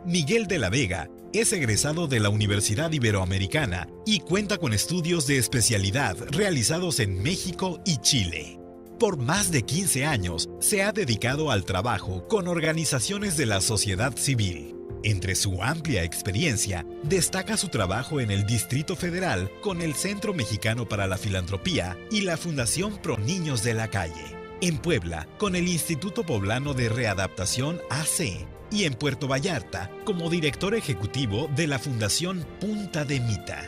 Miguel de la Vega es egresado de la Universidad Iberoamericana y cuenta con estudios de especialidad realizados en México y Chile. Por más de 15 años se ha dedicado al trabajo con organizaciones de la sociedad civil. Entre su amplia experiencia, destaca su trabajo en el Distrito Federal con el Centro Mexicano para la Filantropía y la Fundación Pro Niños de la Calle. En Puebla, con el Instituto Poblano de Readaptación AC. Y en Puerto Vallarta, como director ejecutivo de la Fundación Punta de Mita.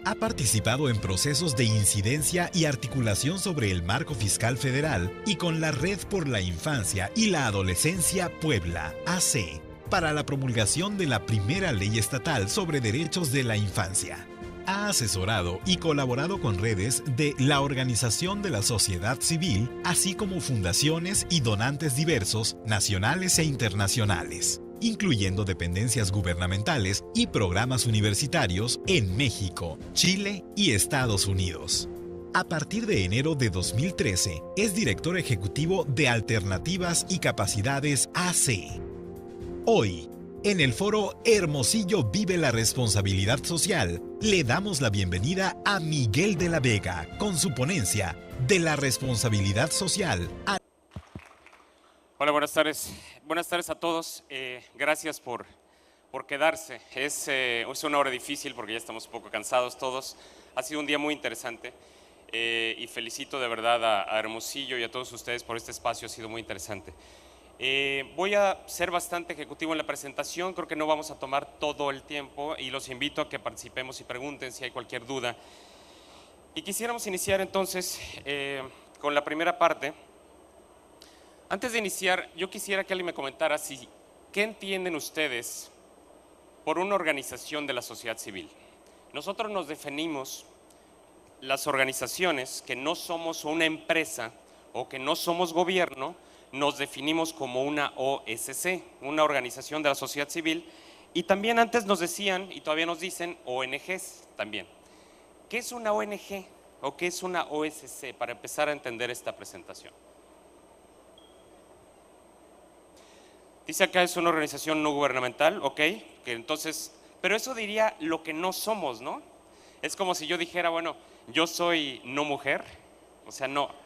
Ha participado en procesos de incidencia y articulación sobre el marco fiscal federal y con la Red por la Infancia y la Adolescencia Puebla, AC, para la promulgación de la primera ley estatal sobre derechos de la infancia. Ha asesorado y colaborado con redes de la Organización de la Sociedad Civil, así como fundaciones y donantes diversos, nacionales e internacionales, incluyendo dependencias gubernamentales y programas universitarios en México, Chile y Estados Unidos. A partir de enero de 2013, es director ejecutivo de Alternativas y Capacidades AC. Hoy, en el foro Hermosillo vive la responsabilidad social, le damos la bienvenida a Miguel de la Vega con su ponencia de la responsabilidad social. Hola, buenas tardes. Buenas tardes a todos. Gracias por quedarse. Es una hora difícil porque ya estamos un poco cansados todos. Ha sido un día muy interesante y felicito de verdad a Hermosillo y a todos ustedes por este espacio. Ha sido muy interesante. Voy a ser bastante ejecutivo en la presentación, creo que no vamos a tomar todo el tiempo y los invito a que participemos y pregunten si hay cualquier duda. Y quisiéramos iniciar entonces con la primera parte. Antes de iniciar, yo quisiera que alguien me comentara qué entienden ustedes por una organización de la sociedad civil. Nosotros nos definimos las organizaciones que no somos una empresa o que no somos gobierno, nos definimos como una OSC, una organización de la sociedad civil, y también antes nos decían, y todavía nos dicen, ONGs también. ¿Qué es una ONG o qué es una OSC para empezar a entender esta presentación? Dice acá es una organización no gubernamental, ok, que entonces, pero eso diría lo que no somos, ¿no? Es como si yo dijera, bueno, yo soy no mujer, o sea, no.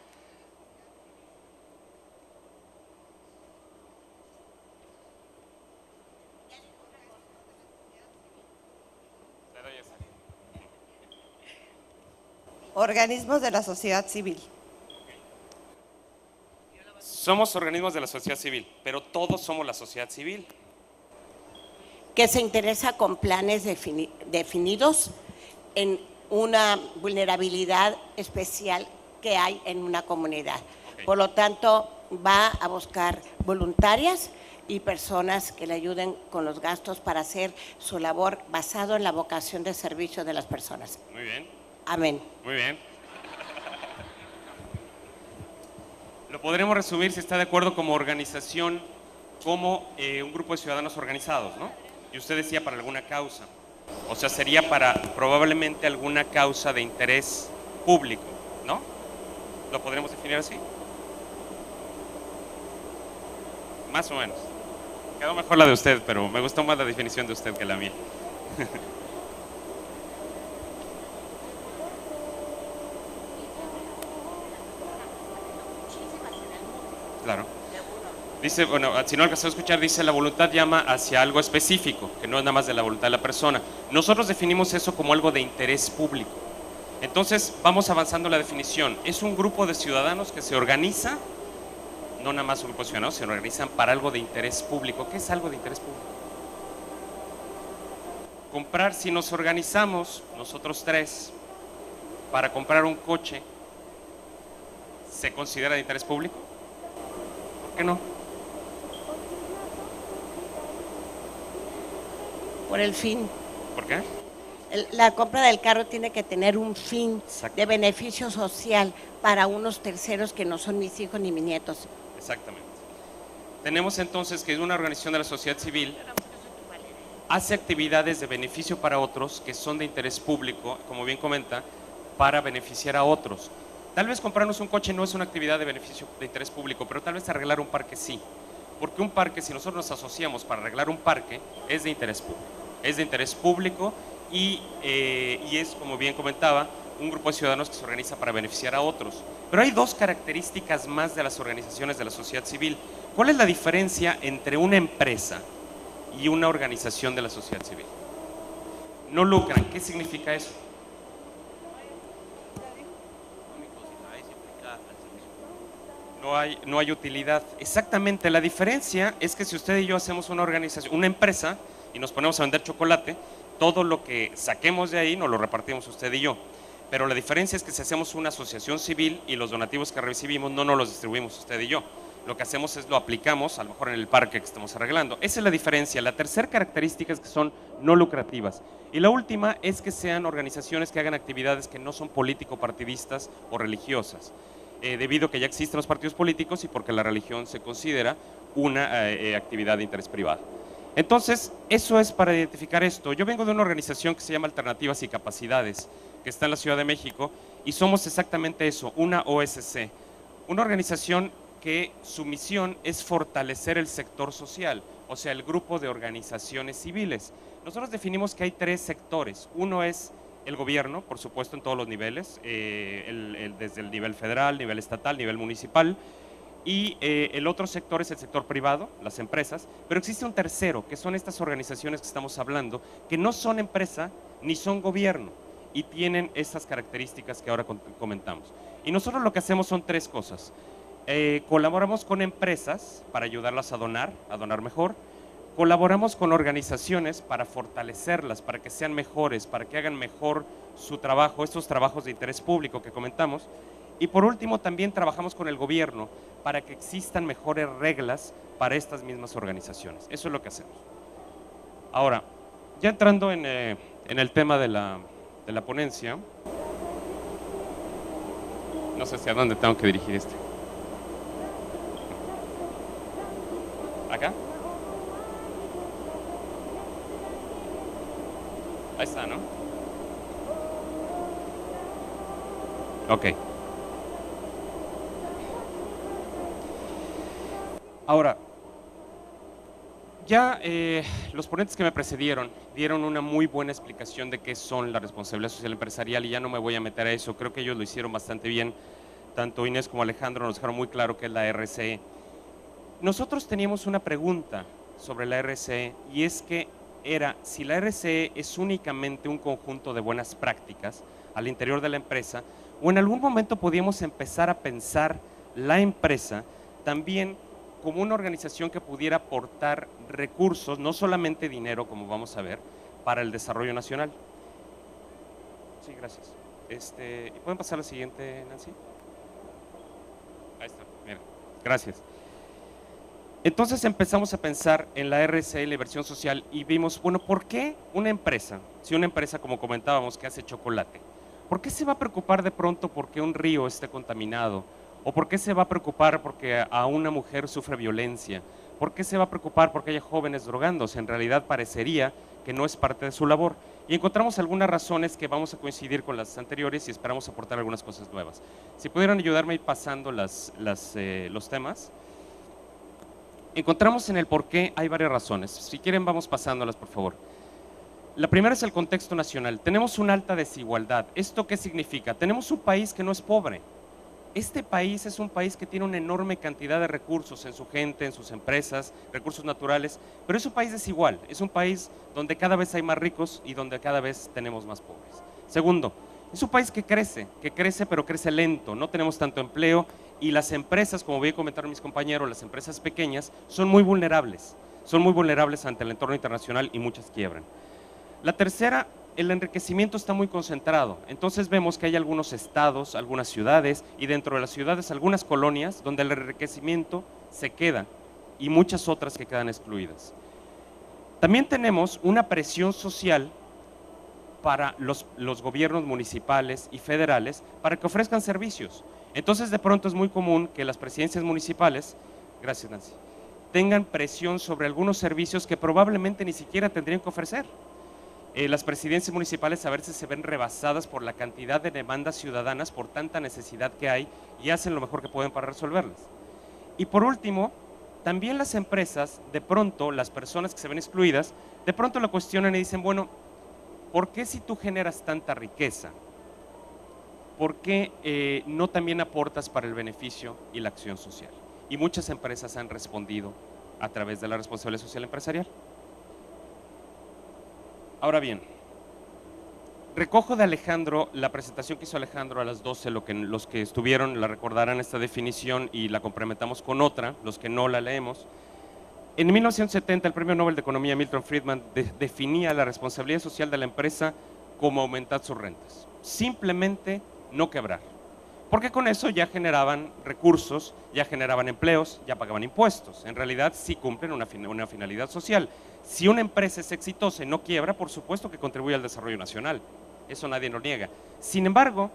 Organismos de la sociedad civil. Somos organismos de la sociedad civil, pero todos somos la sociedad civil. Que se interesa con planes definidos en una vulnerabilidad especial que hay en una comunidad. Okay. Por lo tanto, va a buscar voluntarias y personas que le ayuden con los gastos para hacer su labor basado en la vocación de servicio de las personas. Muy bien. Amén. Muy bien. Lo podremos resumir, si está de acuerdo, como organización, como un grupo de ciudadanos organizados, ¿no? Y usted decía para alguna causa. O sea, sería para probablemente alguna causa de interés público, ¿no? ¿Lo podremos definir así? Más o menos. Quedó mejor la de usted, pero me gustó más la definición de usted que la mía. Claro. Dice, bueno, si no alcanzó a escuchar, dice la voluntad llama hacia algo específico, que no es nada más de la voluntad de la persona. Nosotros definimos eso como algo de interés público. Entonces, vamos avanzando la definición. Es un grupo de ciudadanos que se organiza, no nada más un grupo de ciudadanos, se organizan para algo de interés público. ¿Qué es algo de interés público? Comprar, si nos organizamos, nosotros tres, para comprar un coche, ¿se considera de interés público? ¿Por qué no? Por el fin. ¿Por qué? La compra del carro tiene que tener un fin de beneficio social para unos terceros que no son mis hijos ni mis nietos. Exactamente. Tenemos entonces que una organización de la sociedad civil hace actividades de beneficio para otros que son de interés público, como bien comenta, para beneficiar a otros. Tal vez comprarnos un coche no es una actividad de beneficio de interés público, pero tal vez arreglar un parque sí. Porque un parque, si nosotros nos asociamos para arreglar un parque, es de interés público. Es de interés público y es, como bien comentaba, un grupo de ciudadanos que se organiza para beneficiar a otros. Pero hay dos características más de las organizaciones de la sociedad civil. ¿Cuál es la diferencia entre una empresa y una organización de la sociedad civil? No lucran. ¿Qué significa eso? No hay utilidad. Exactamente, la diferencia es que si usted y yo hacemos una organización, una empresa, y nos ponemos a vender chocolate, todo lo que saquemos de ahí nos lo repartimos usted y yo. Pero la diferencia es que si hacemos una asociación civil y los donativos que recibimos no nos los distribuimos usted y yo. Lo que hacemos es lo aplicamos, a lo mejor en el parque que estamos arreglando. Esa es la diferencia. La tercera característica es que son no lucrativas. Y la última es que sean organizaciones que hagan actividades que no son político-partidistas o religiosas. Debido a que ya existen los partidos políticos y porque la religión se considera una actividad de interés privado. Entonces, eso es para identificar esto. Yo vengo de una organización que se llama Alternativas y Capacidades, que está en la Ciudad de México, y somos exactamente eso, una OSC, una organización que su misión es fortalecer el sector social, o sea, el grupo de organizaciones civiles. Nosotros definimos que hay tres sectores. Uno es el gobierno, por supuesto, en todos los niveles, desde el nivel federal, nivel estatal, nivel municipal, y el otro sector es el sector privado, las empresas, pero existe un tercero, que son estas organizaciones que estamos hablando, que no son empresa ni son gobierno, y tienen estas características que ahora comentamos. Y nosotros lo que hacemos son tres cosas. Colaboramos con empresas para ayudarlas a donar mejor. Colaboramos con organizaciones para fortalecerlas, para que sean mejores, para que hagan mejor su trabajo, estos trabajos de interés público que comentamos. Y por último, también trabajamos con el gobierno para que existan mejores reglas para estas mismas organizaciones. Eso es lo que hacemos. Ahora, ya entrando en el tema de la ponencia, no sé hacia dónde tengo que dirigir esto. ¿Acá? Ahí está, ¿no? Ok. Ahora, ya los ponentes que me precedieron dieron una muy buena explicación de qué son la responsabilidad social empresarial y ya no me voy a meter a eso. Creo que ellos lo hicieron bastante bien. Tanto Inés como Alejandro nos dejaron muy claro qué es la RCE. Nosotros teníamos una pregunta sobre la RCE y es que era si la RCE es únicamente un conjunto de buenas prácticas al interior de la empresa o en algún momento podíamos empezar a pensar la empresa también como una organización que pudiera aportar recursos, no solamente dinero, como vamos a ver, para el desarrollo nacional. Sí, gracias. ¿Pueden pasar a la siguiente, Nancy? Ahí está, mira, gracias. Entonces empezamos a pensar en la RCE, la inversión social, y vimos, bueno, ¿por qué una empresa, si una empresa como comentábamos que hace chocolate, ¿por qué se va a preocupar de pronto porque un río esté contaminado? ¿O por qué se va a preocupar porque a una mujer sufre violencia? ¿Por qué se va a preocupar porque haya jóvenes drogándose? En realidad parecería que no es parte de su labor. Y encontramos algunas razones que vamos a coincidir con las anteriores y esperamos aportar algunas cosas nuevas. Si pudieran ayudarme a ir pasando los temas. Encontramos en el por qué hay varias razones. Si quieren vamos pasándolas, por favor. La primera es el contexto nacional. Tenemos una alta desigualdad. ¿Esto qué significa? Tenemos un país que no es pobre. Este país es un país que tiene una enorme cantidad de recursos en su gente, en sus empresas, recursos naturales, pero es un país desigual. Es un país donde cada vez hay más ricos y donde cada vez tenemos más pobres. Segundo, es un país que crece pero crece lento. No tenemos tanto empleo y las empresas, como voy a comentar mis compañeros, las empresas pequeñas son muy vulnerables ante el entorno internacional y muchas quiebran. La tercera, el enriquecimiento está muy concentrado, entonces vemos que hay algunos estados, algunas ciudades y dentro de las ciudades algunas colonias donde el enriquecimiento se queda y muchas otras que quedan excluidas. También tenemos una presión social para los gobiernos municipales y federales para que ofrezcan servicios. Entonces de pronto es muy común que las presidencias municipales, gracias Nancy, tengan presión sobre algunos servicios que probablemente ni siquiera tendrían que ofrecer. Las presidencias municipales a veces se ven rebasadas por la cantidad de demandas ciudadanas, por tanta necesidad que hay y hacen lo mejor que pueden para resolverlas. Y por último, también las empresas, de pronto, las personas que se ven excluidas, de pronto lo cuestionan y dicen, bueno, ¿por qué si tú generas tanta riqueza? ¿Por qué no también aportas para el beneficio y la acción social? Y muchas empresas han respondido a través de la responsabilidad social empresarial. Ahora bien, recojo de Alejandro la presentación que hizo Alejandro a las 12, los que estuvieron la recordarán esta definición y la complementamos con otra, los que no la leemos. En 1970 el Premio Nobel de Economía Milton Friedman definía la responsabilidad social de la empresa como aumentar sus rentas, simplemente no quebrar, porque con eso ya generaban recursos, ya generaban empleos, ya pagaban impuestos. En realidad sí cumplen una finalidad social. Si una empresa es exitosa y no quiebra, por supuesto que contribuye al desarrollo nacional, eso nadie lo niega. Sin embargo,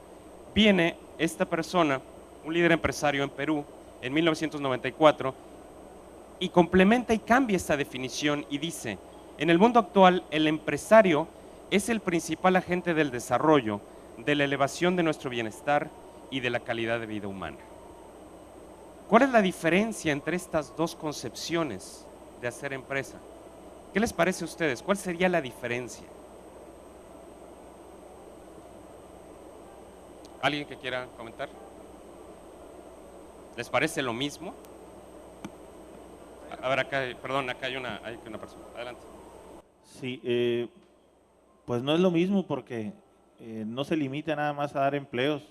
viene esta persona, un líder empresario en Perú, en 1994, y complementa y cambia esta definición y dice, en el mundo actual el empresario es el principal agente del desarrollo, de la elevación de nuestro bienestar y de la calidad de vida humana. ¿Cuál es la diferencia entre estas dos concepciones de hacer empresa? ¿Qué les parece a ustedes? ¿Cuál sería la diferencia? ¿Alguien que quiera comentar? ¿Les parece lo mismo? A ver, acá hay una persona. Adelante. Sí, pues no es lo mismo porque no se limita nada más a dar empleos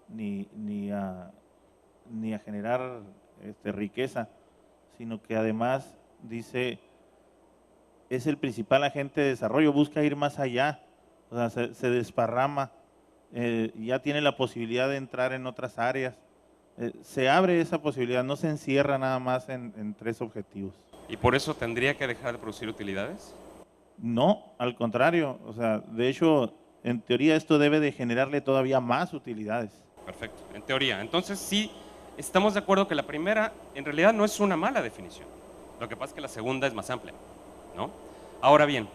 ni a generar riqueza, sino que además dice es el principal agente de desarrollo, busca ir más allá, o sea, se desparrama, ya tiene la posibilidad de entrar en otras áreas, se abre esa posibilidad, no se encierra nada más en tres objetivos. ¿Y por eso tendría que dejar de producir utilidades? No, al contrario, o sea, de hecho, en teoría esto debe de generarle todavía más utilidades. Perfecto, en teoría. Entonces sí, estamos de acuerdo que la primera en realidad no es una mala definición. Lo que pasa es que la segunda es más amplia, ¿no? Ahora bien,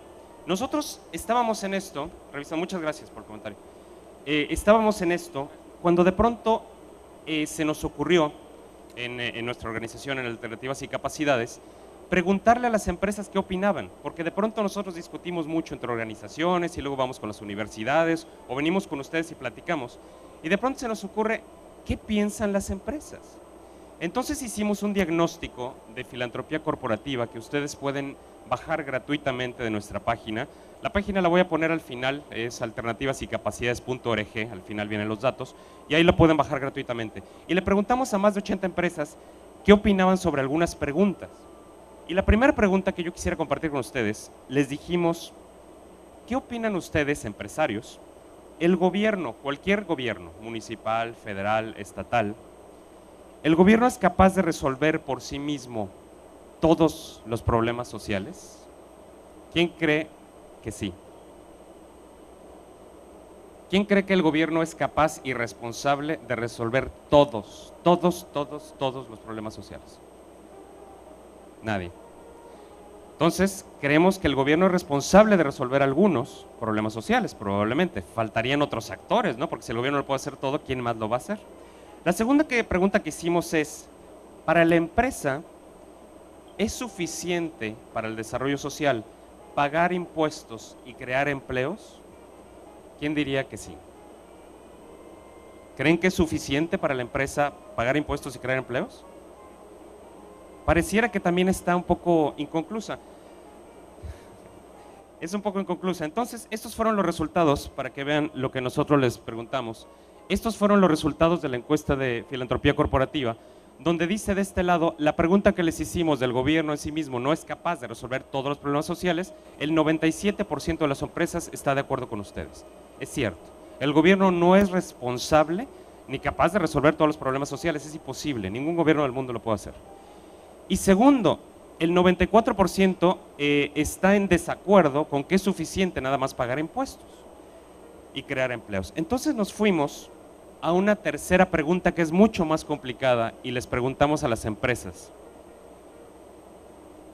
nosotros estábamos en esto, revisa, muchas gracias por el comentario, estábamos en esto cuando de pronto se nos ocurrió en nuestra organización, en Alternativas y Capacidades, preguntarle a las empresas qué opinaban, porque de pronto nosotros discutimos mucho entre organizaciones y luego vamos con las universidades o venimos con ustedes y platicamos, y de pronto se nos ocurre, ¿qué piensan las empresas? Entonces hicimos un diagnóstico de filantropía corporativa que ustedes pueden bajar gratuitamente de nuestra página. La página la voy a poner al final, es alternativasycapacidades.org, al final vienen los datos, y ahí lo pueden bajar gratuitamente. Y le preguntamos a más de 80 empresas qué opinaban sobre algunas preguntas. Y la primera pregunta que yo quisiera compartir con ustedes, les dijimos, ¿qué opinan ustedes, empresarios? El gobierno, cualquier gobierno, municipal, federal, estatal, ¿el gobierno es capaz de resolver por sí mismo todos los problemas sociales? ¿Quién cree que sí? ¿Quién cree que el gobierno es capaz y responsable de resolver todos los problemas sociales? Nadie. Entonces, creemos que el gobierno es responsable de resolver algunos problemas sociales, probablemente. Faltarían otros actores, ¿no? Porque si el gobierno no puede hacer todo, ¿quién más lo va a hacer? La segunda pregunta que hicimos es, ¿para la empresa es suficiente para el desarrollo social pagar impuestos y crear empleos? ¿Quién diría que sí? ¿Creen que es suficiente para la empresa pagar impuestos y crear empleos? Pareciera que también está un poco inconclusa. Es un poco inconclusa. Entonces, estos fueron los resultados, para que vean lo que nosotros les preguntamos. Estos fueron los resultados de la encuesta de filantropía corporativa, donde dice de este lado, la pregunta que les hicimos del gobierno en sí mismo no es capaz de resolver todos los problemas sociales, el 97% de las empresas está de acuerdo con ustedes. Es cierto, el gobierno no es responsable ni capaz de resolver todos los problemas sociales, es imposible, ningún gobierno del mundo lo puede hacer. Y segundo, el 94% está en desacuerdo con que es suficiente nada más pagar impuestos y crear empleos. Entonces nos fuimos a una tercera pregunta que es mucho más complicada y les preguntamos a las empresas.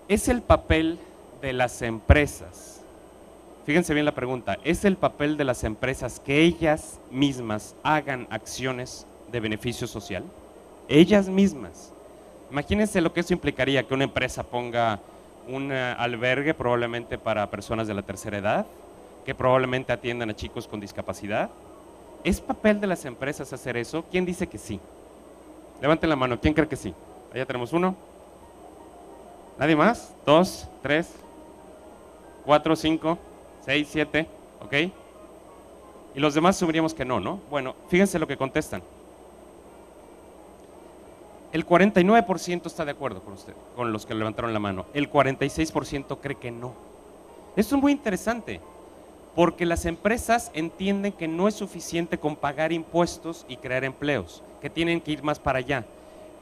¿Es el papel de las empresas, fíjense bien la pregunta, es el papel de las empresas que ellas mismas hagan acciones de beneficio social? Ellas mismas. Imagínense lo que eso implicaría, que una empresa ponga un albergue probablemente para personas de la tercera edad, que probablemente atiendan a chicos con discapacidad. ¿Es papel de las empresas hacer eso? ¿Quién dice que sí? Levanten la mano, ¿quién cree que sí? Allá tenemos uno. ¿Nadie más? 2, 3, 4, 5, 6, 7, ¿ok? Y los demás asumiríamos que no, ¿no? Bueno, fíjense lo que contestan. El 49% está de acuerdo con usted, con los que levantaron la mano. El 46% cree que no. Esto es muy interesante, porque las empresas entienden que no es suficiente con pagar impuestos y crear empleos, que tienen que ir más para allá.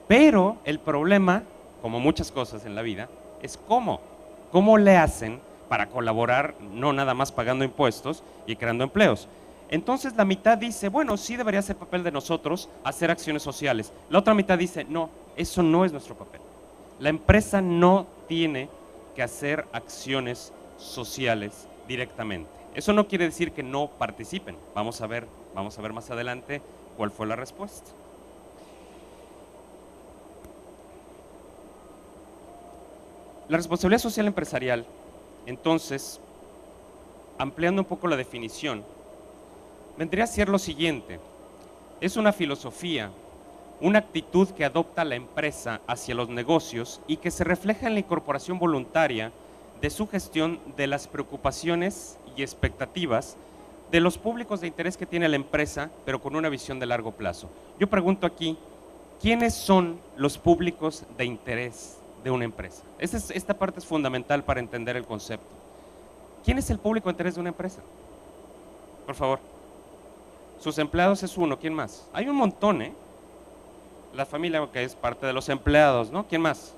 Pero el problema, como muchas cosas en la vida, es cómo le hacen para colaborar, no nada más pagando impuestos y creando empleos. Entonces la mitad dice, bueno, sí debería ser papel de nosotros hacer acciones sociales. La otra mitad dice, no, eso no es nuestro papel. La empresa no tiene que hacer acciones sociales directamente. Eso no quiere decir que no participen. Vamos a ver más adelante cuál fue la respuesta. La responsabilidad social empresarial, entonces, ampliando un poco la definición, vendría a ser lo siguiente: es una filosofía, una actitud que adopta la empresa hacia los negocios y que se refleja en la incorporación voluntaria de su gestión de las preocupaciones y expectativas de los públicos de interés que tiene la empresa, pero con una visión de largo plazo. Yo pregunto aquí, ¿quiénes son los públicos de interés de una empresa? Esta parte es fundamental para entender el concepto. ¿Quién es el público de interés de una empresa? Por favor. Sus empleados es uno, ¿quién más? Hay un montón, ¿eh? La familia, que es parte de los empleados, ¿no? ¿Quién más?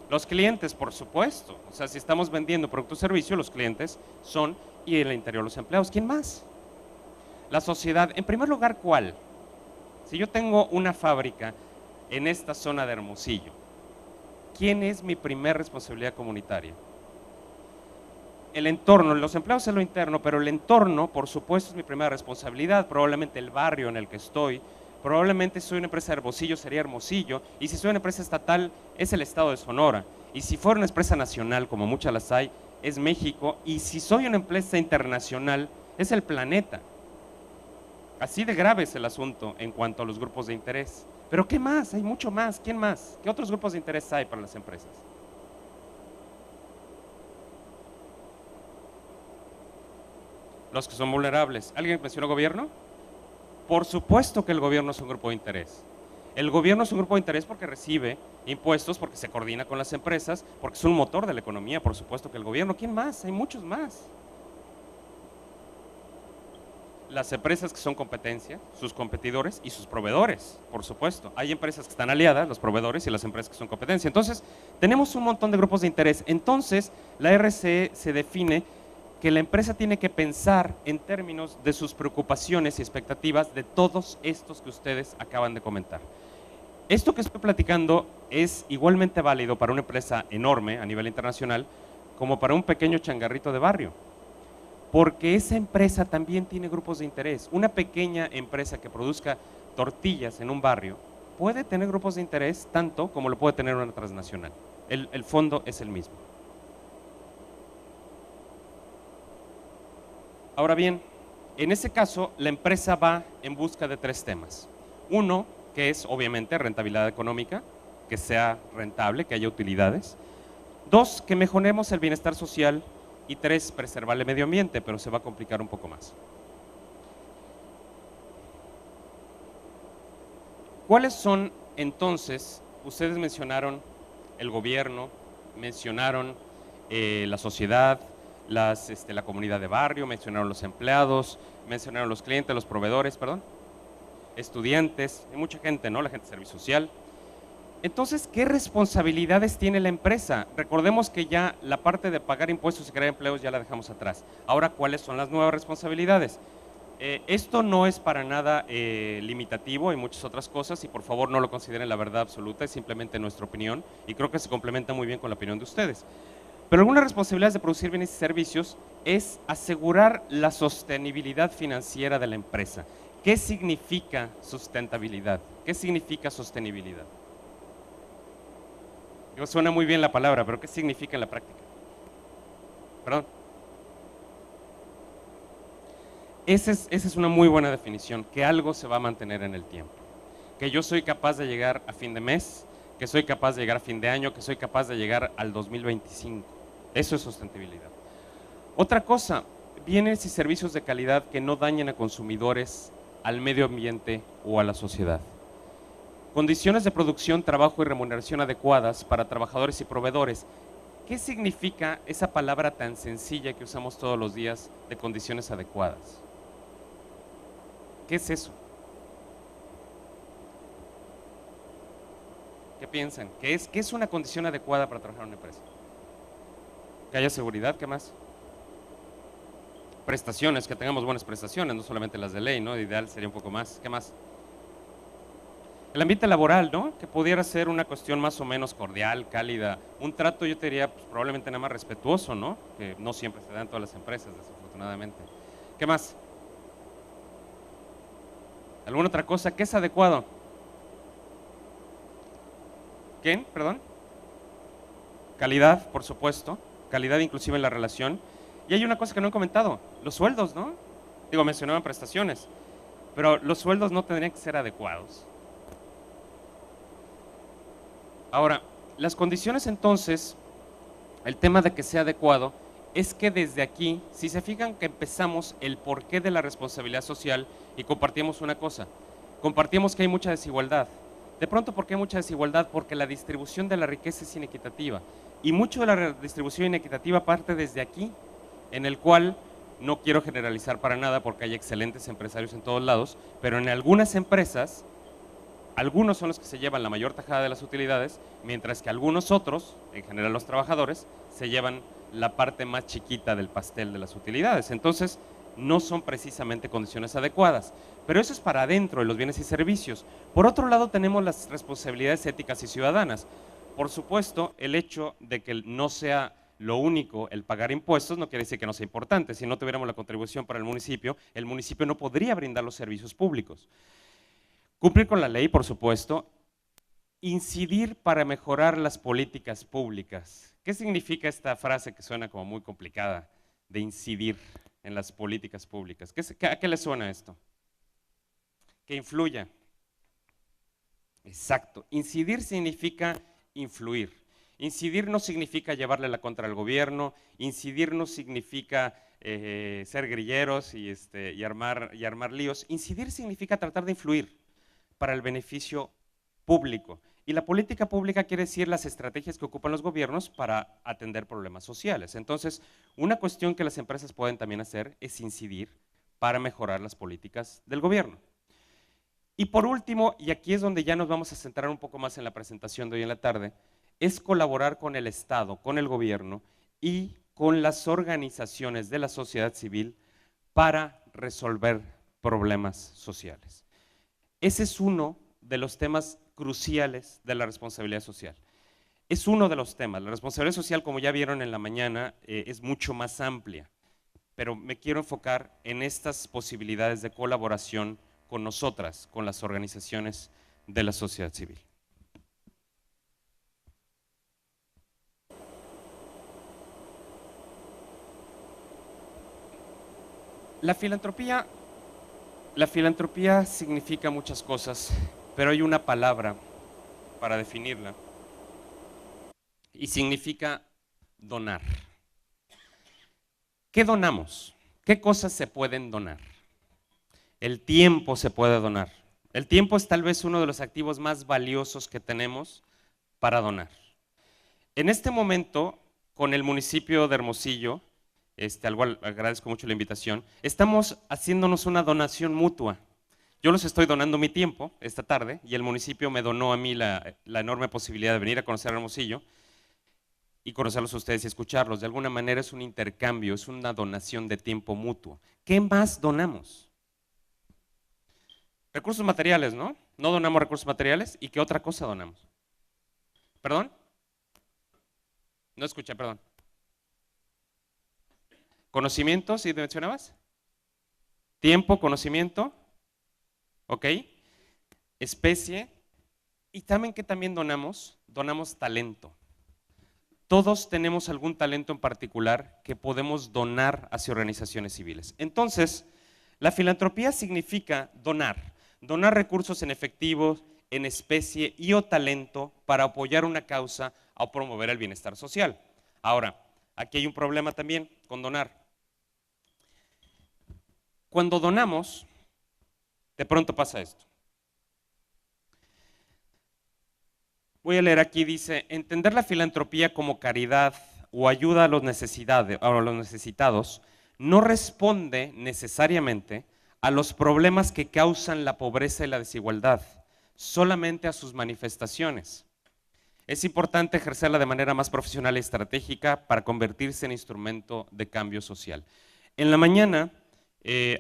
Los clientes, por supuesto. O sea, si estamos vendiendo producto o servicio, los clientes son, y en el interior los empleados. ¿Quién más? La sociedad. En primer lugar, ¿cuál? Si yo tengo una fábrica en esta zona de Hermosillo, ¿quién es mi primer responsabilidad comunitaria? El entorno, los empleados es lo interno, pero el entorno, por supuesto, es mi primera responsabilidad. Probablemente el barrio en el que estoy, probablemente si soy una empresa de Hermosillo, sería Hermosillo, y si soy una empresa estatal, es el estado de Sonora, y si fuera una empresa nacional, como muchas las hay, es México, y si soy una empresa internacional, es el planeta. Así de grave es el asunto en cuanto a los grupos de interés. Pero ¿qué más? Hay mucho más. ¿Quién más? ¿Qué otros grupos de interés hay para las empresas? Los que son vulnerables. ¿Alguien mencionó gobierno? Por supuesto que el gobierno es un grupo de interés. El gobierno es un grupo de interés porque recibe impuestos, porque se coordina con las empresas, porque es un motor de la economía, por supuesto que el gobierno. ¿Quién más? Hay muchos más. Las empresas que son competencia, sus competidores y sus proveedores, por supuesto. Hay empresas que están aliadas, los proveedores y las empresas que son competencia. Entonces, tenemos un montón de grupos de interés. Entonces, la RCE se define que la empresa tiene que pensar en términos de sus preocupaciones y expectativas de todos estos que ustedes acaban de comentar. Esto que estoy platicando es igualmente válido para una empresa enorme a nivel internacional como para un pequeño changarrito de barrio, porque esa empresa también tiene grupos de interés. Una pequeña empresa que produzca tortillas en un barrio puede tener grupos de interés tanto como lo puede tener una transnacional. El fondo es el mismo. Ahora bien, en ese caso, la empresa va en busca de tres temas. Uno, que es obviamente rentabilidad económica, que sea rentable, que haya utilidades. Dos, que mejoremos el bienestar social. Y tres, preservar el medio ambiente, pero se va a complicar un poco más. ¿Cuáles son entonces? Ustedes mencionaron el gobierno, mencionaron la sociedad, la comunidad de barrio, mencionaron los empleados, mencionaron los clientes, los proveedores, estudiantes, hay mucha gente, ¿no? La gente de servicio social. Entonces, ¿qué responsabilidades tiene la empresa? Recordemos que ya la parte de pagar impuestos y crear empleos ya la dejamos atrás. Ahora, ¿cuáles son las nuevas responsabilidades? Esto no es para nada limitativo, hay muchas otras cosas y por favor no lo consideren la verdad absoluta, es simplemente nuestra opinión y creo que se complementa muy bien con la opinión de ustedes. Pero algunas responsabilidades de producir bienes y servicios es asegurar la sostenibilidad financiera de la empresa. ¿Qué significa sustentabilidad? ¿Qué significa sostenibilidad? Digo, suena muy bien la palabra, pero ¿qué significa en la práctica? Perdón. Esa es una muy buena definición, que algo se va a mantener en el tiempo. Que yo soy capaz de llegar a fin de mes, que soy capaz de llegar a fin de año, que soy capaz de llegar al 2025. Eso es sustentabilidad. Otra cosa, bienes y servicios de calidad que no dañen a consumidores, al medio ambiente o a la sociedad. Condiciones de producción, trabajo y remuneración adecuadas para trabajadores y proveedores. ¿Qué significa esa palabra tan sencilla que usamos todos los días de condiciones adecuadas? ¿Qué es eso? ¿Qué piensan? ¿Qué es una condición adecuada para trabajar en una empresa? Que haya seguridad, ¿qué más? Prestaciones, que tengamos buenas prestaciones, no solamente las de ley, ¿no? Ideal sería un poco más. ¿Qué más? El ambiente laboral, ¿no? Que pudiera ser una cuestión más o menos cordial, cálida. Un trato, yo te diría, pues, probablemente nada más respetuoso, ¿no? Que no siempre se da en todas las empresas, desafortunadamente. ¿Qué más? ¿Alguna otra cosa? ¿Qué es adecuado? ¿Quién? Perdón. Calidad, por supuesto. Calidad inclusive en la relación. Y hay una cosa que no he comentado, los sueldos, ¿no? Digo, mencionaban prestaciones, pero los sueldos no tendrían que ser adecuados. Ahora, las condiciones entonces, el tema de que sea adecuado, es que desde aquí, si se fijan que empezamos el porqué de la responsabilidad social y compartimos una cosa, compartimos que hay mucha desigualdad. De pronto, ¿por qué hay mucha desigualdad? Porque la distribución de la riqueza es inequitativa. Y mucho de la distribución inequitativa parte desde aquí, en el cual no quiero generalizar para nada porque hay excelentes empresarios en todos lados, pero en algunas empresas, algunos son los que se llevan la mayor tajada de las utilidades, mientras que algunos otros, en general los trabajadores, se llevan la parte más chiquita del pastel de las utilidades. Entonces, no son precisamente condiciones adecuadas. Pero eso es para adentro de los bienes y servicios. Por otro lado, tenemos las responsabilidades éticas y ciudadanas. Por supuesto, el hecho de que no sea lo único el pagar impuestos no quiere decir que no sea importante. Si no tuviéramos la contribución para el municipio no podría brindar los servicios públicos. Cumplir con la ley, por supuesto. Incidir para mejorar las políticas públicas. ¿Qué significa esta frase que suena como muy complicada de incidir en las políticas públicas? ¿A qué le suena esto? Que influya. Exacto. Incidir significa influir. Incidir no significa llevarle la contra al gobierno, incidir no significa ser grilleros y armar líos. Incidir significa tratar de influir para el beneficio público. Y la política pública quiere decir las estrategias que ocupan los gobiernos para atender problemas sociales. Entonces, una cuestión que las empresas pueden también hacer es incidir para mejorar las políticas del gobierno. Y por último, y aquí es donde ya nos vamos a centrar un poco más en la presentación de hoy en la tarde, es colaborar con el Estado, con el gobierno y con las organizaciones de la sociedad civil para resolver problemas sociales. Ese es uno de los temas cruciales de la responsabilidad social. Es uno de los temas. La responsabilidad social, como ya vieron en la mañana, es mucho más amplia, pero me quiero enfocar en estas posibilidades de colaboración con nosotras, con las organizaciones de la sociedad civil. La filantropía significa muchas cosas, pero hay una palabra para definirla y significa donar. ¿Qué donamos? ¿Qué cosas se pueden donar? El tiempo se puede donar. El tiempo es tal vez uno de los activos más valiosos que tenemos para donar. En este momento, con el municipio de Hermosillo, al cual agradezco mucho la invitación, estamos haciéndonos una donación mutua. Yo les estoy donando mi tiempo esta tarde y el municipio me donó a mí la enorme posibilidad de venir a conocer Hermosillo y conocerlos a ustedes y escucharlos. De alguna manera es un intercambio, es una donación de tiempo mutuo. ¿Qué más donamos? Recursos materiales, ¿no? No donamos recursos materiales. ¿Y qué otra cosa donamos? ¿Perdón? No escuché, perdón. ¿Conocimiento, sí mencionabas? Tiempo, conocimiento. ¿Ok? Especie. Y también, ¿qué también donamos? Donamos talento. todos tenemos algún talento en particular que podemos donar hacia organizaciones civiles. Entonces, la filantropía significa donar recursos en efectivo, en especie y o talento para apoyar una causa o promover el bienestar social. Ahora, aquí hay un problema también con donar. Cuando donamos, de pronto pasa esto. Voy a leer aquí, dice, entender la filantropía como caridad o ayuda a los necesitados no responde necesariamente a los problemas que causan la pobreza y la desigualdad, solamente a sus manifestaciones. Es importante ejercerla de manera más profesional y estratégica para convertirse en instrumento de cambio social. En la mañana,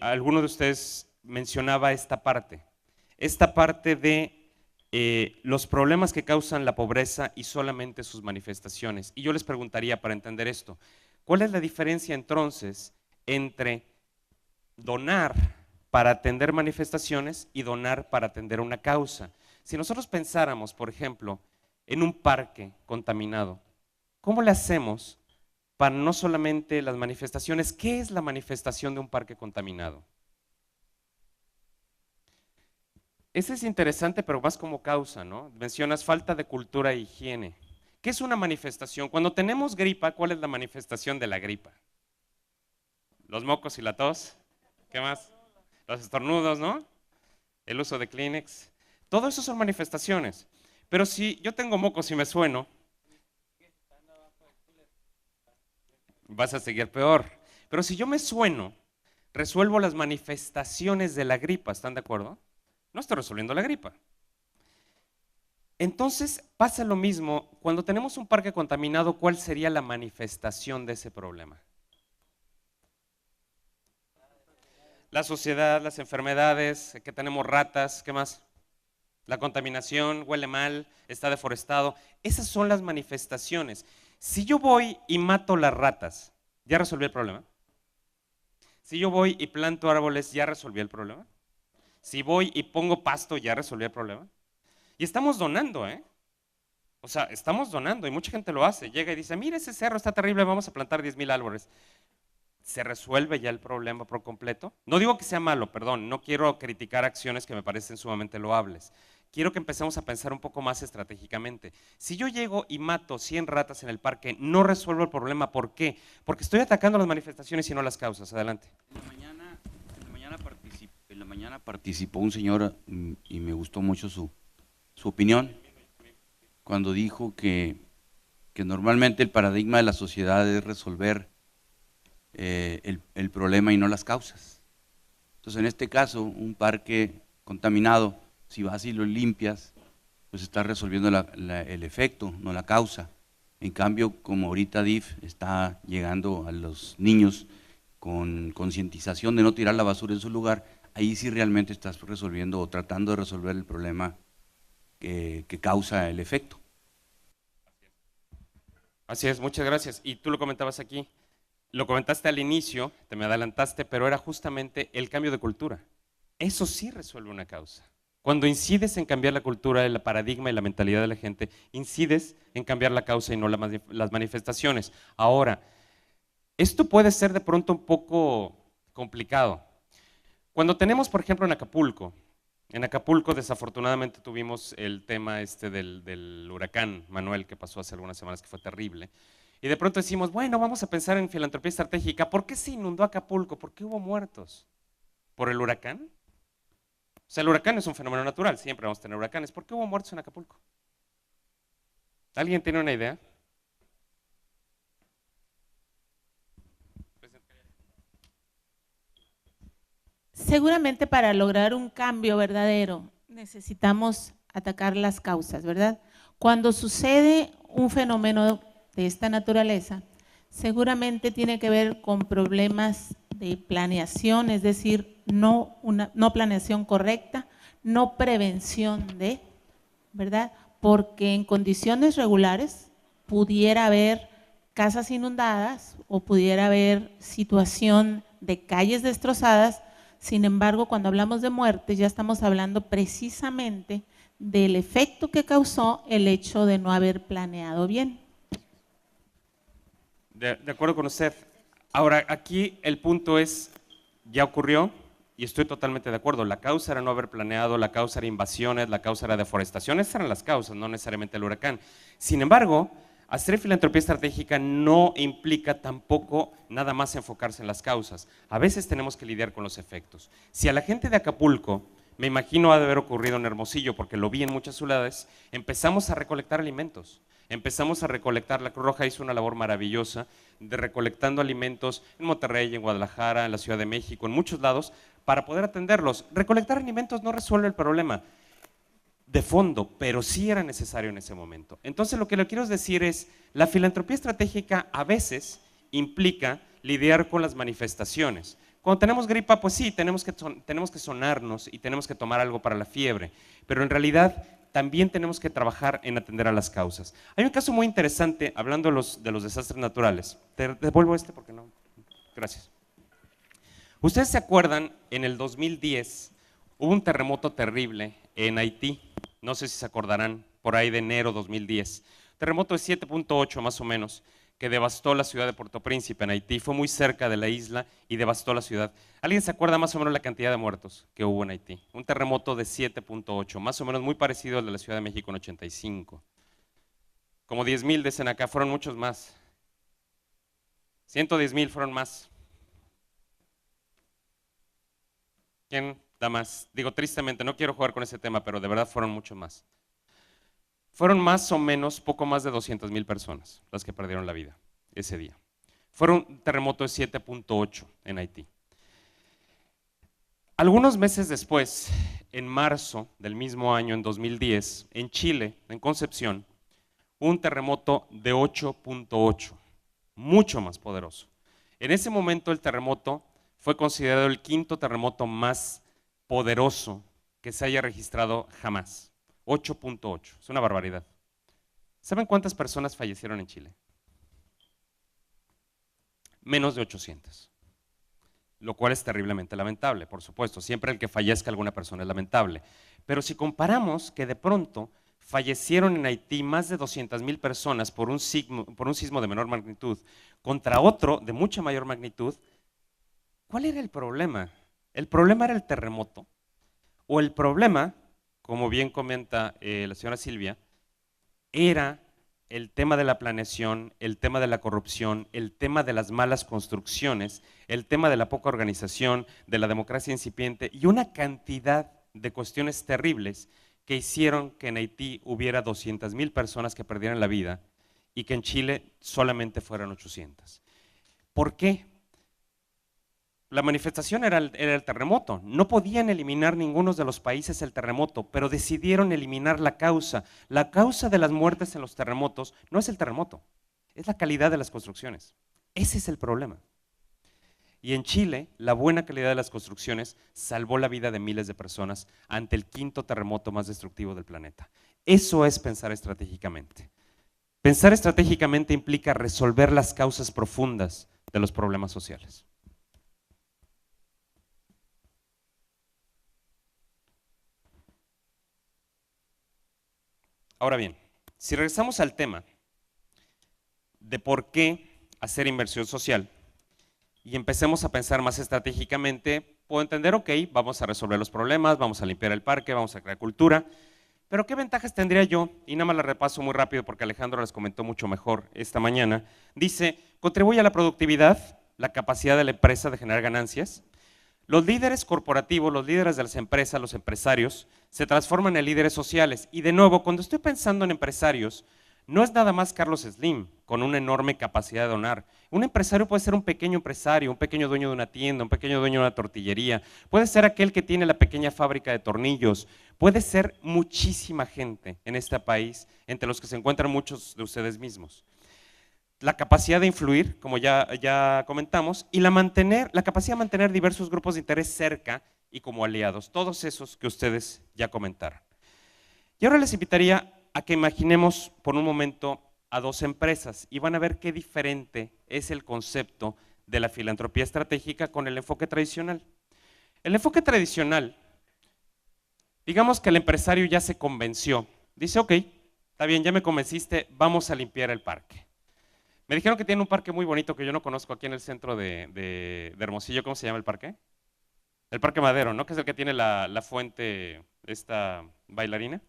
alguno de ustedes mencionaba esta parte de los problemas que causan la pobreza y solamente sus manifestaciones. Y yo les preguntaría, para entender esto, ¿cuál es la diferencia entonces entre donar para atender manifestaciones y donar para atender una causa? Si nosotros pensáramos, por ejemplo, en un parque contaminado, ¿cómo le hacemos para no solamente las manifestaciones? ¿Qué es la manifestación de un parque contaminado? Ese es interesante, pero más como causa, ¿no? Mencionas falta de cultura e higiene. ¿Qué es una manifestación? Cuando tenemos gripa, ¿cuál es la manifestación de la gripa? Los mocos y la tos. ¿Qué más? Los estornudos, ¿no? El uso de Kleenex. Todo eso son manifestaciones. Pero si yo tengo mocos y me sueno, vas a seguir peor. Pero si yo me sueno, resuelvo las manifestaciones de la gripa, ¿están de acuerdo? No estoy resolviendo la gripa. Entonces pasa lo mismo, cuando tenemos un parque contaminado, ¿cuál sería la manifestación de ese problema? La sociedad, las enfermedades, que tenemos ratas, ¿qué más? La contaminación, huele mal, está deforestado. Esas son las manifestaciones. Si yo voy y mato las ratas, ¿ya resolví el problema? Si yo voy y planto árboles, ¿ya resolví el problema? Si voy y pongo pasto, ¿ya resolví el problema? Y estamos donando, ¿eh? O sea, estamos donando y mucha gente lo hace. Llega y dice, mira, ese cerro está terrible, vamos a plantar 10,000 árboles. ¿Se resuelve ya el problema por completo? No digo que sea malo, perdón, no quiero criticar acciones que me parecen sumamente loables. Quiero que empecemos a pensar un poco más estratégicamente. Si yo llego y mato 100 ratas en el parque, no resuelvo el problema. ¿Por qué? Porque estoy atacando las manifestaciones y no las causas. Adelante. En la mañana participó un señor y me gustó mucho su opinión cuando dijo que normalmente el paradigma de la sociedad es resolver el problema y no las causas. Entonces, en este caso, un parque contaminado, si vas y lo limpias, pues estás resolviendo el efecto, no la causa. En cambio, como ahorita DIF está llegando a los niños con concientización de no tirar la basura en su lugar, ahí sí realmente estás resolviendo o tratando de resolver el problema que causa el efecto. Así es, muchas gracias. Y tú lo comentabas aquí, lo comentaste al inicio, te me adelantaste, pero era justamente el cambio de cultura. Eso sí resuelve una causa. Cuando incides en cambiar la cultura, el paradigma y la mentalidad de la gente, incides en cambiar la causa y no las manifestaciones. Ahora, esto puede ser de pronto un poco complicado. Cuando tenemos, por ejemplo, en Acapulco desafortunadamente tuvimos el tema del huracán Manuel que pasó hace algunas semanas, que fue terrible. Y de pronto decimos, bueno, vamos a pensar en filantropía estratégica. ¿Por qué se inundó Acapulco? ¿Por qué hubo muertos? ¿Por el huracán? O sea, el huracán es un fenómeno natural, siempre vamos a tener huracanes. ¿Por qué hubo muertos en Acapulco? ¿Alguien tiene una idea? Seguramente para lograr un cambio verdadero necesitamos atacar las causas, ¿verdad? Cuando sucede un fenómeno de esta naturaleza, seguramente tiene que ver con problemas de planeación, es decir, no planeación correcta, no prevención de, ¿verdad? Porque en condiciones regulares pudiera haber casas inundadas o pudiera haber situación de calles destrozadas. Sin embargo, cuando hablamos de muerte, ya estamos hablando precisamente del efecto que causó el hecho de no haber planeado bien. De acuerdo con usted. Ahora, aquí el punto es, ya ocurrió, y estoy totalmente de acuerdo, la causa era no haber planeado, la causa era invasiones, la causa era deforestación, esas eran las causas, no necesariamente el huracán. Sin embargo, hacer filantropía estratégica no implica tampoco nada más enfocarse en las causas. A veces tenemos que lidiar con los efectos. Si a la gente de Acapulco, me imagino ha de haber ocurrido en Hermosillo, porque lo vi en muchas ciudades, empezamos a recolectar alimentos. Empezamos a recolectar, la Cruz Roja hizo una labor maravillosa de recolectando alimentos en Monterrey, en Guadalajara, en la Ciudad de México, en muchos lados, para poder atenderlos. Recolectar alimentos no resuelve el problema de fondo, pero sí era necesario en ese momento. Entonces lo que le quiero decir es, la filantropía estratégica a veces implica lidiar con las manifestaciones. Cuando tenemos gripa, pues sí, tenemos que sonarnos y tenemos que tomar algo para la fiebre, pero en realidad también tenemos que trabajar en atender a las causas. Hay un caso muy interesante, hablando de los desastres naturales. Te devuelvo este porque no. Gracias. Ustedes se acuerdan, en el 2010 hubo un terremoto terrible en Haití. No sé si se acordarán, por ahí de enero 2010. Terremoto de 7.8 más o menos, que devastó la ciudad de Puerto Príncipe en Haití. Fue muy cerca de la isla y devastó la ciudad. ¿Alguien se acuerda más o menos la cantidad de muertos que hubo en Haití? Un terremoto de 7.8, más o menos muy parecido al de la Ciudad de México en 85. Como 10,000 dicen acá, fueron muchos más. 110,000 fueron más. ¿Quién da más? Digo, tristemente, no quiero jugar con ese tema, pero de verdad fueron muchos más. Fueron más o menos, poco más de 200,000 personas las que perdieron la vida ese día. Fueron un terremoto de 7.8 en Haití. Algunos meses después, en marzo del mismo año, en 2010, en Chile, en Concepción, un terremoto de 8.8, mucho más poderoso. En ese momento el terremoto fue considerado el quinto terremoto más poderoso que se haya registrado jamás. 8.8, es una barbaridad. ¿Saben cuántas personas fallecieron en Chile? Menos de 800, lo cual es terriblemente lamentable, por supuesto. Siempre el que fallezca alguna persona es lamentable. Pero si comparamos que de pronto fallecieron en Haití más de 200,000 personas por un sismo de menor magnitud contra otro de mucha mayor magnitud, ¿cuál era el problema? ¿El problema era el terremoto? ¿O el problema, como bien comenta la señora Silvia, era el tema de la planeación, el tema de la corrupción, el tema de las malas construcciones, el tema de la poca organización, de la democracia incipiente y una cantidad de cuestiones terribles que hicieron que en Haití hubiera 200,000 personas que perdieran la vida y que en Chile solamente fueran 800? ¿Por qué? La manifestación era el terremoto. No podían eliminar ninguno de los países el terremoto, pero decidieron eliminar la causa. La causa de las muertes en los terremotos no es el terremoto, es la calidad de las construcciones. Ese es el problema. Y en Chile, la buena calidad de las construcciones salvó la vida de miles de personas ante el quinto terremoto más destructivo del planeta. Eso es pensar estratégicamente. Pensar estratégicamente implica resolver las causas profundas de los problemas sociales. Ahora bien, si regresamos al tema de por qué hacer inversión social y empecemos a pensar más estratégicamente, puedo entender, ok, vamos a resolver los problemas, vamos a limpiar el parque, vamos a crear cultura, pero ¿qué ventajas tendría yo? Y nada más la repaso muy rápido porque Alejandro les comentó mucho mejor esta mañana. Dice, contribuye a la productividad, la capacidad de la empresa de generar ganancias. Los líderes corporativos, los líderes de las empresas, los empresarios, se transforman en líderes sociales. Y de nuevo, cuando estoy pensando en empresarios, no es nada más Carlos Slim, con una enorme capacidad de donar. Un empresario puede ser un pequeño empresario, un pequeño dueño de una tienda, un pequeño dueño de una tortillería, puede ser aquel que tiene la pequeña fábrica de tornillos, puede ser muchísima gente en este país, entre los que se encuentran muchos de ustedes mismos. La capacidad de influir, como ya comentamos, y la capacidad de mantener diversos grupos de interés cerca y como aliados, todos esos que ustedes ya comentaron. Y ahora les invitaría a que imaginemos por un momento a dos empresas y van a ver qué diferente es el concepto de la filantropía estratégica con el enfoque tradicional. El enfoque tradicional, digamos que el empresario ya se convenció, dice, ok, está bien, ya me convenciste, vamos a limpiar el parque. Me dijeron que tiene un parque muy bonito que yo no conozco aquí en el centro de Hermosillo. ¿Cómo se llama el parque? El Parque Madero, ¿no? Que es el que tiene la fuente, esta bailarina.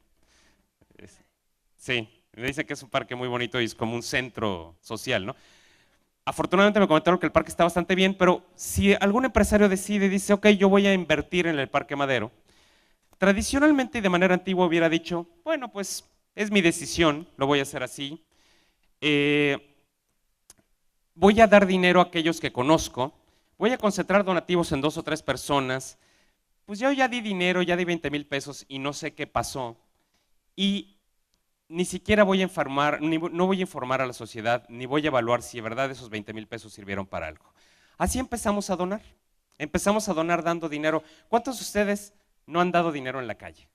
Sí, me dicen que es un parque muy bonito y es como un centro social, ¿no? Afortunadamente me comentaron que el parque está bastante bien, pero si algún empresario decide y dice, ok, yo voy a invertir en el Parque Madero, tradicionalmente y de manera antigua hubiera dicho, bueno, pues es mi decisión, lo voy a hacer así. Voy a dar dinero a aquellos que conozco, voy a concentrar donativos en 2 o 3 personas, pues yo ya di dinero, ya di 20,000 pesos y no sé qué pasó. Y ni siquiera voy a informar, no voy a informar a la sociedad, ni voy a evaluar si de verdad esos 20,000 pesos sirvieron para algo. Así empezamos a donar. Empezamos a donar dando dinero. ¿Cuántos de ustedes no han dado dinero en la calle?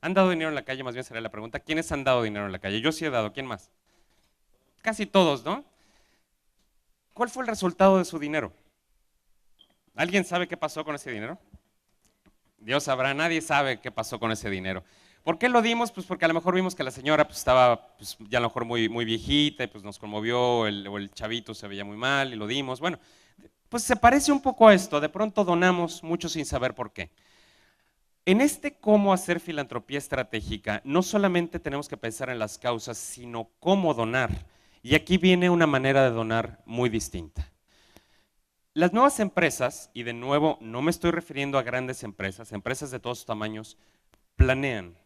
¿Han dado dinero en la calle? Más bien sería la pregunta. ¿Quiénes han dado dinero en la calle? Yo sí he dado. ¿Quién más? Casi todos, ¿no? ¿Cuál fue el resultado de su dinero? ¿Alguien sabe qué pasó con ese dinero? Dios sabrá, nadie sabe qué pasó con ese dinero. ¿Por qué lo dimos? Pues porque a lo mejor vimos que la señora pues, estaba pues, ya a lo mejor muy viejita y pues nos conmovió, o el chavito se veía muy mal y lo dimos. Bueno, pues se parece un poco a esto, de pronto donamos mucho sin saber por qué. En este cómo hacer filantropía estratégica, no solamente tenemos que pensar en las causas, sino cómo donar. Y aquí viene una manera de donar muy distinta. Las nuevas empresas, y de nuevo no me estoy refiriendo a grandes empresas, empresas de todos tamaños, planean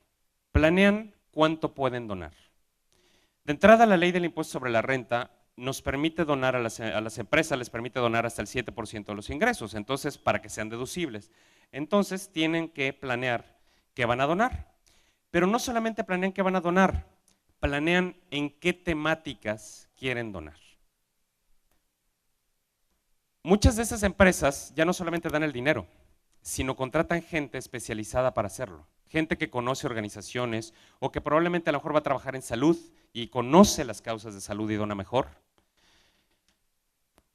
cuánto pueden donar. De entrada, la ley del impuesto sobre la renta nos permite donar a las empresas, les permite donar hasta el 7% de los ingresos, entonces para que sean deducibles. Entonces tienen que planear qué van a donar. Pero no solamente planean qué van a donar, planean en qué temáticas quieren donar. Muchas de esas empresas ya no solamente dan el dinero, sino contratan gente especializada para hacerlo. Gente que conoce organizaciones o que probablemente a lo mejor va a trabajar en salud y conoce las causas de salud y dona mejor.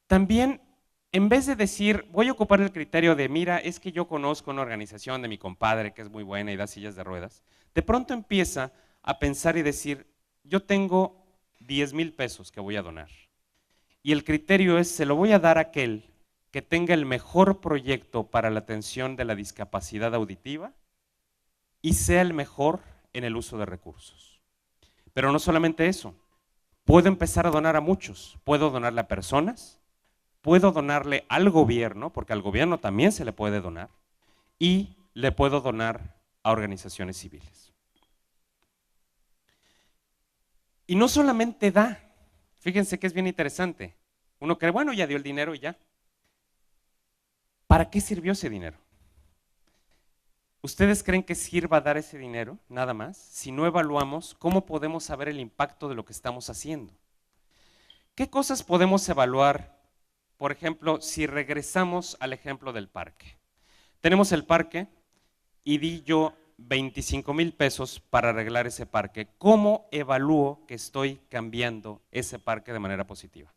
También, en vez de decir, voy a ocupar el criterio de, mira, es que yo conozco una organización de mi compadre que es muy buena y da sillas de ruedas, de pronto empieza a pensar y decir, yo tengo 10,000 pesos que voy a donar. Y el criterio es, se lo voy a dar a aquel que tenga el mejor proyecto para la atención de la discapacidad auditiva y sea el mejor en el uso de recursos. Pero no solamente eso, puedo empezar a donar a muchos, puedo donarle a personas, puedo donarle al gobierno, porque al gobierno también se le puede donar, y le puedo donar a organizaciones civiles. Y no solamente da, fíjense que es bien interesante, uno cree, bueno, ya dio el dinero y ya. ¿Para qué sirvió ese dinero? ¿Ustedes creen que sirva dar ese dinero, nada más? Si no evaluamos, ¿cómo podemos saber el impacto de lo que estamos haciendo? ¿Qué cosas podemos evaluar? Por ejemplo, si regresamos al ejemplo del parque. Tenemos el parque y di yo 25,000 pesos para arreglar ese parque. ¿Cómo evalúo que estoy cambiando ese parque de manera positiva?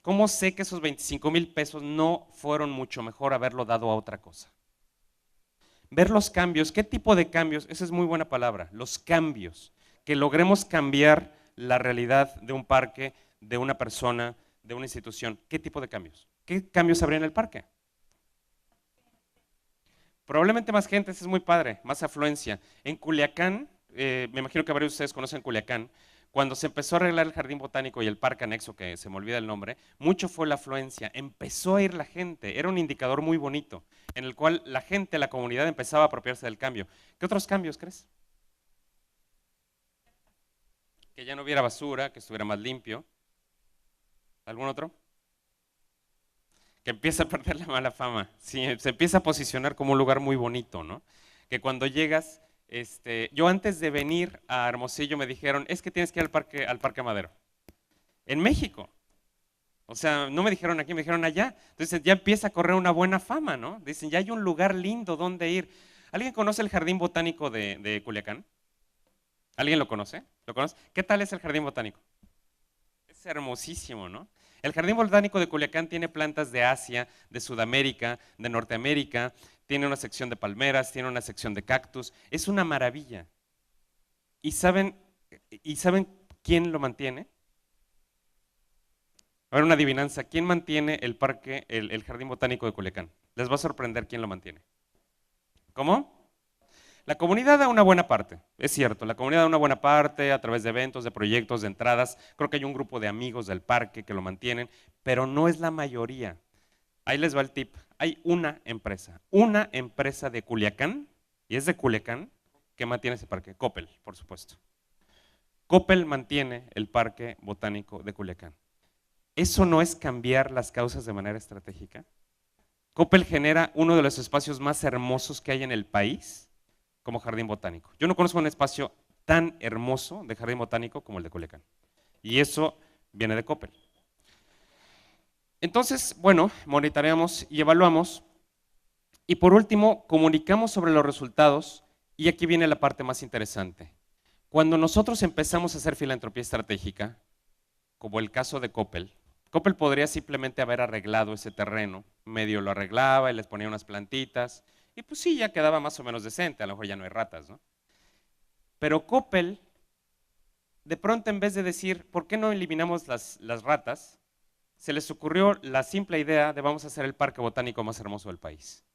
¿Cómo sé que esos 25,000 pesos no fueron mucho mejor haberlo dado a otra cosa? Ver los cambios, ¿qué tipo de cambios? Esa es muy buena palabra, los cambios, que logremos cambiar la realidad de un parque, de una persona, de una institución. ¿Qué tipo de cambios? ¿Qué cambios habría en el parque? Probablemente más gente, eso es muy padre, más afluencia. En Culiacán, me imagino que varios de ustedes conocen Culiacán, cuando se empezó a arreglar el jardín botánico y el parque anexo, que se me olvida el nombre, mucho fue la afluencia, empezó a ir la gente, era un indicador muy bonito, en el cual la gente, la comunidad empezaba a apropiarse del cambio. ¿Qué otros cambios crees? Que ya no hubiera basura, que estuviera más limpio. ¿Algún otro? Que empieza a perder la mala fama, sí, se empieza a posicionar como un lugar muy bonito, ¿no? Que cuando llegas... yo antes de venir a Hermosillo me dijeron, es que tienes que ir al Parque Madero. En México. O sea, no me dijeron aquí, me dijeron allá. Entonces ya empieza a correr una buena fama, ¿no? Dicen, ya hay un lugar lindo donde ir. ¿Alguien conoce el Jardín Botánico de Culiacán? ¿Alguien lo conoce? ¿Lo conoce? ¿Qué tal es el Jardín Botánico? Es hermosísimo, ¿no? El Jardín Botánico de Culiacán tiene plantas de Asia, de Sudamérica, de Norteamérica, tiene una sección de palmeras, tiene una sección de cactus, es una maravilla. ¿Y saben ¿Quién lo mantiene? A ver, una adivinanza. ¿Quién mantiene el parque, el Jardín Botánico de Culiacán? Les va a sorprender quién lo mantiene. ¿Cómo? La comunidad da una buena parte, es cierto, la comunidad da una buena parte a través de eventos, de proyectos, de entradas. Creo que hay un grupo de amigos del parque que lo mantienen, pero no es la mayoría. Ahí les va el tip. Hay una empresa de Culiacán, y es de Culiacán, que mantiene ese parque. Coppel, por supuesto. Coppel mantiene el Parque Botánico de Culiacán. ¿Eso no es cambiar las causas de manera estratégica? Coppel genera uno de los espacios más hermosos que hay en el país como jardín botánico. Yo no conozco un espacio tan hermoso de jardín botánico como el de Culiacán. Y eso viene de Coppel. Entonces, bueno, monitoreamos y evaluamos. Y por último, comunicamos sobre los resultados. Y aquí viene la parte más interesante. Cuando nosotros empezamos a hacer filantropía estratégica, como el caso de Coppel, Coppel podría simplemente haber arreglado ese terreno, medio lo arreglaba y les ponía unas plantitas, y pues sí, ya quedaba más o menos decente, a lo mejor ya no hay ratas, ¿no? Pero Coppel, de pronto en vez de decir, ¿por qué no eliminamos las ratas?, se les ocurrió la simple idea de vamos a hacer el parque botánico más hermoso del país.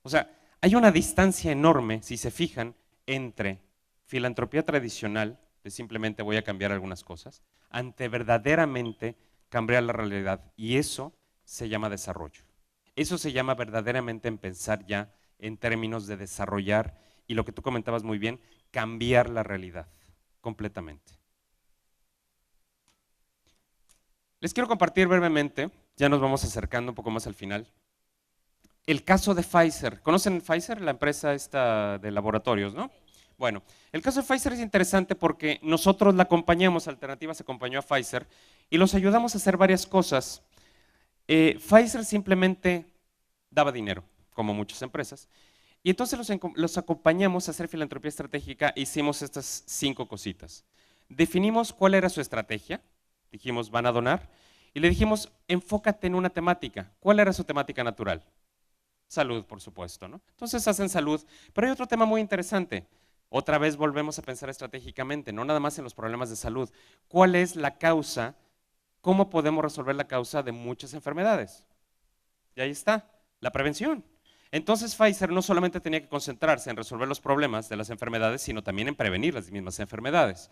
O sea, hay una distancia enorme, si se fijan, entre filantropía tradicional, de simplemente voy a cambiar algunas cosas, ante verdaderamente cambiar la realidad. Y eso se llama desarrollo. Eso se llama verdaderamente en pensar ya en términos de desarrollar, y lo que tú comentabas muy bien, cambiar la realidad completamente. Les quiero compartir brevemente, ya nos vamos acercando un poco más al final, el caso de Pfizer. ¿Conocen Pfizer, la empresa esta de laboratorios, no? Bueno, el caso de Pfizer es interesante porque nosotros la acompañamos, Alternativa se acompañó a Pfizer y los ayudamos a hacer varias cosas. Pfizer simplemente daba dinero, como muchas empresas, y entonces los acompañamos a hacer filantropía estratégica. Hicimos estas 5 cositas. Definimos cuál era su estrategia, dijimos van a donar, y le dijimos enfócate en una temática. ¿Cuál era su temática natural? Salud, por supuesto, ¿no? Entonces hacen salud, pero hay otro tema muy interesante. Otra vez volvemos a pensar estratégicamente, no nada más en los problemas de salud. ¿Cuál es la causa? ¿Cómo podemos resolver la causa de muchas enfermedades? Y ahí está, la prevención. Entonces Pfizer no solamente tenía que concentrarse en resolver los problemas de las enfermedades, sino también en prevenir las mismas enfermedades.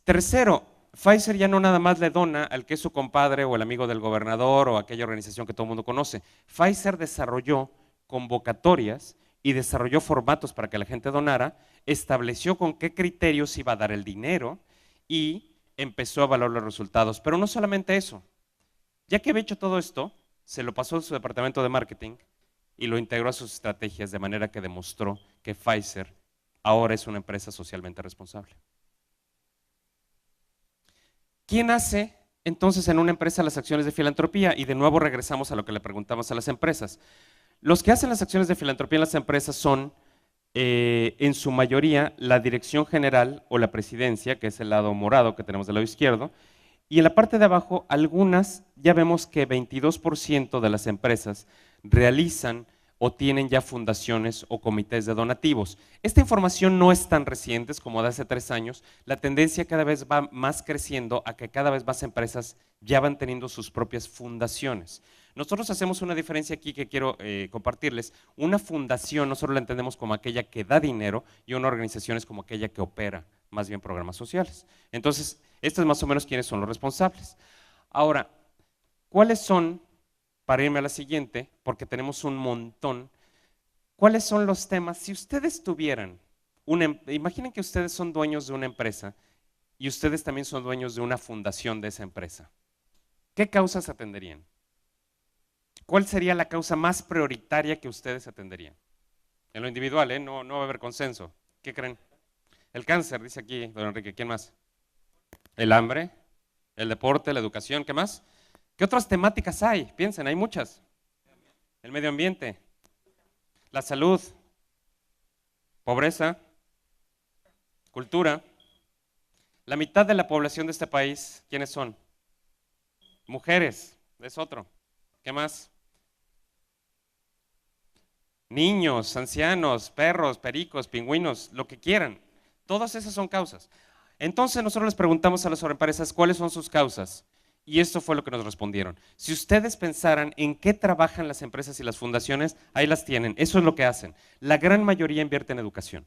Tercero, Pfizer ya no nada más le dona al que es su compadre o el amigo del gobernador o aquella organización que todo el mundo conoce. Pfizer desarrolló convocatorias y desarrolló formatos para que la gente donara, estableció con qué criterios iba a dar el dinero y empezó a evaluar los resultados. Pero no solamente eso. Ya que había hecho todo esto, se lo pasó a su departamento de marketing y lo integró a sus estrategias, de manera que demostró que Pfizer ahora es una empresa socialmente responsable. ¿Quién hace entonces en una empresa las acciones de filantropía? Y de nuevo regresamos a lo que le preguntamos a las empresas. Los que hacen las acciones de filantropía en las empresas son, en su mayoría, la dirección general o la presidencia, que es el lado morado que tenemos del lado izquierdo, y en la parte de abajo, algunas, ya vemos que 22% de las empresas realizan o tienen ya fundaciones o comités de donativos. Esta información no es tan reciente, es como de hace 3 años. La tendencia cada vez va más creciendo a que cada vez más empresas ya van teniendo sus propias fundaciones. Nosotros hacemos una diferencia aquí que quiero compartirles. Una fundación nosotros la entendemos como aquella que da dinero y una organización es como aquella que opera más bien programas sociales. Entonces, estos más o menos quiénes son los responsables. Ahora, ¿cuáles son, para irme a la siguiente, porque tenemos un montón, cuáles son los temas? Si ustedes tuvieran, imaginen que ustedes son dueños de una empresa y ustedes también son dueños de una fundación de esa empresa, ¿qué causas atenderían? ¿Cuál sería la causa más prioritaria que ustedes atenderían? En lo individual, no va a haber consenso. ¿Qué creen? El cáncer, dice aquí don Enrique. ¿Quién más? El hambre, el deporte, la educación. ¿Qué más? ¿Qué otras temáticas hay? Piensen, hay muchas. El medio ambiente, la salud, pobreza, cultura. La mitad de la población de este país, ¿quiénes son? Mujeres, es otro. ¿Qué más? Niños, ancianos, perros, pericos, pingüinos, lo que quieran. Todas esas son causas. Entonces nosotros les preguntamos a las empresas cuáles son sus causas. Y esto fue lo que nos respondieron. Si ustedes pensaran en qué trabajan las empresas y las fundaciones, ahí las tienen. Eso es lo que hacen. La gran mayoría invierte en educación.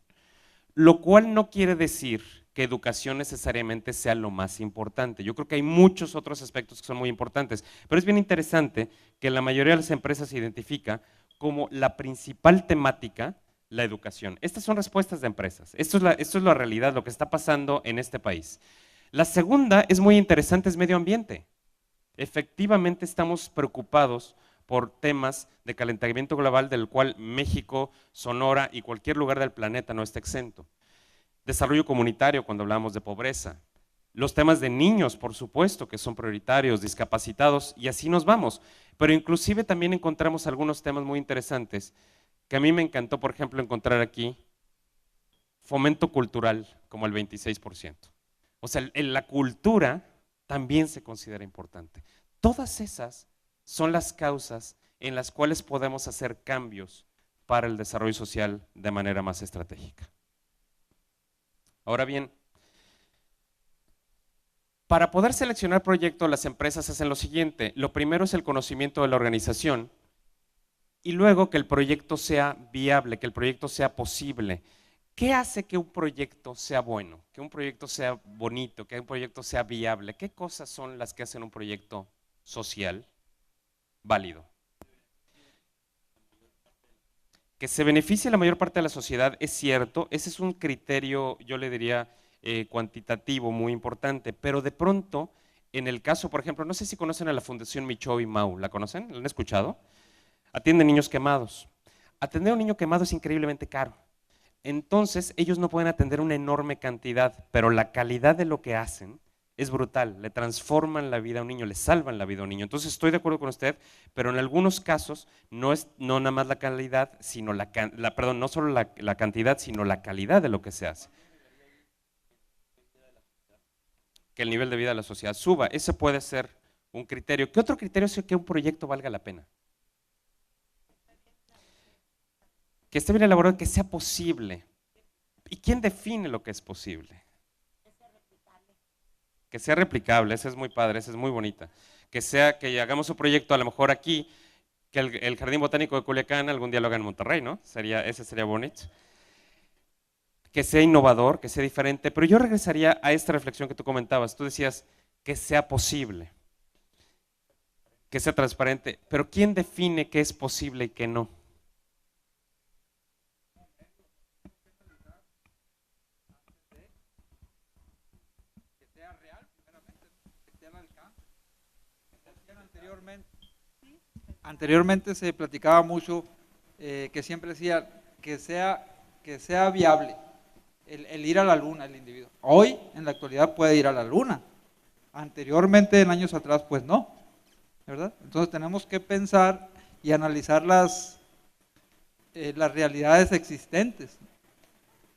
Lo cual no quiere decir que educación necesariamente sea lo más importante. Yo creo que hay muchos otros aspectos que son muy importantes. Pero es bien interesante que la mayoría de las empresas se identifica como la principal temática la educación. Estas son respuestas de empresas. Esto es la realidad, lo que está pasando en este país. La segunda es muy interesante, es medio ambiente. Efectivamente estamos preocupados por temas de calentamiento global del cual México, Sonora y cualquier lugar del planeta no está exento. Desarrollo comunitario cuando hablamos de pobreza. Los temas de niños, por supuesto, que son prioritarios, discapacitados, y así nos vamos. Pero inclusive también encontramos algunos temas muy interesantes que a mí me encantó, por ejemplo, encontrar aquí fomento cultural como el 26%. O sea, la cultura también se considera importante. Todas esas son las causas en las cuales podemos hacer cambios para el desarrollo social de manera más estratégica. Ahora bien, para poder seleccionar proyectos, las empresas hacen lo siguiente. Lo primero es el conocimiento de la organización y luego que el proyecto sea viable, que el proyecto sea posible. ¿Qué hace que un proyecto sea bueno, que un proyecto sea bonito, que un proyecto sea viable? ¿Qué cosas son las que hacen un proyecto social válido? Que se beneficie la mayor parte de la sociedad es cierto, ese es un criterio, yo le diría, cuantitativo muy importante, pero de pronto, en el caso, por ejemplo, no sé si conocen a la Fundación Michoud y Mau, ¿la conocen? ¿La han escuchado? Atienden niños quemados. Atender a un niño quemado es increíblemente caro. Entonces, ellos no pueden atender una enorme cantidad, pero la calidad de lo que hacen es brutal, le transforman la vida a un niño, le salvan la vida a un niño. Entonces estoy de acuerdo con usted, pero en algunos casos no es no nada más la calidad, sino no solo la cantidad, sino la calidad de lo que se hace. Que el nivel de vida de la sociedad suba, ese puede ser un criterio. ¿Qué otro criterio es que un proyecto valga la pena? Que esté bien elaborado, que sea posible. ¿Y quién define lo que es posible? Que sea replicable, esa es muy padre, esa es muy bonita. Que hagamos un proyecto a lo mejor aquí, que el Jardín Botánico de Culiacán algún día lo haga en Monterrey, ¿no? Ese sería bonito. Que sea innovador, que sea diferente, pero yo regresaría a esta reflexión que tú comentabas. Tú decías que sea posible, que sea transparente, pero ¿quién define qué es posible y qué no? Anteriormente se platicaba mucho que siempre decía que sea viable el ir a la luna el individuo. Hoy, en la actualidad, puede ir a la luna. Anteriormente, en años atrás, pues no, ¿verdad? Entonces tenemos que pensar y analizar las realidades existentes.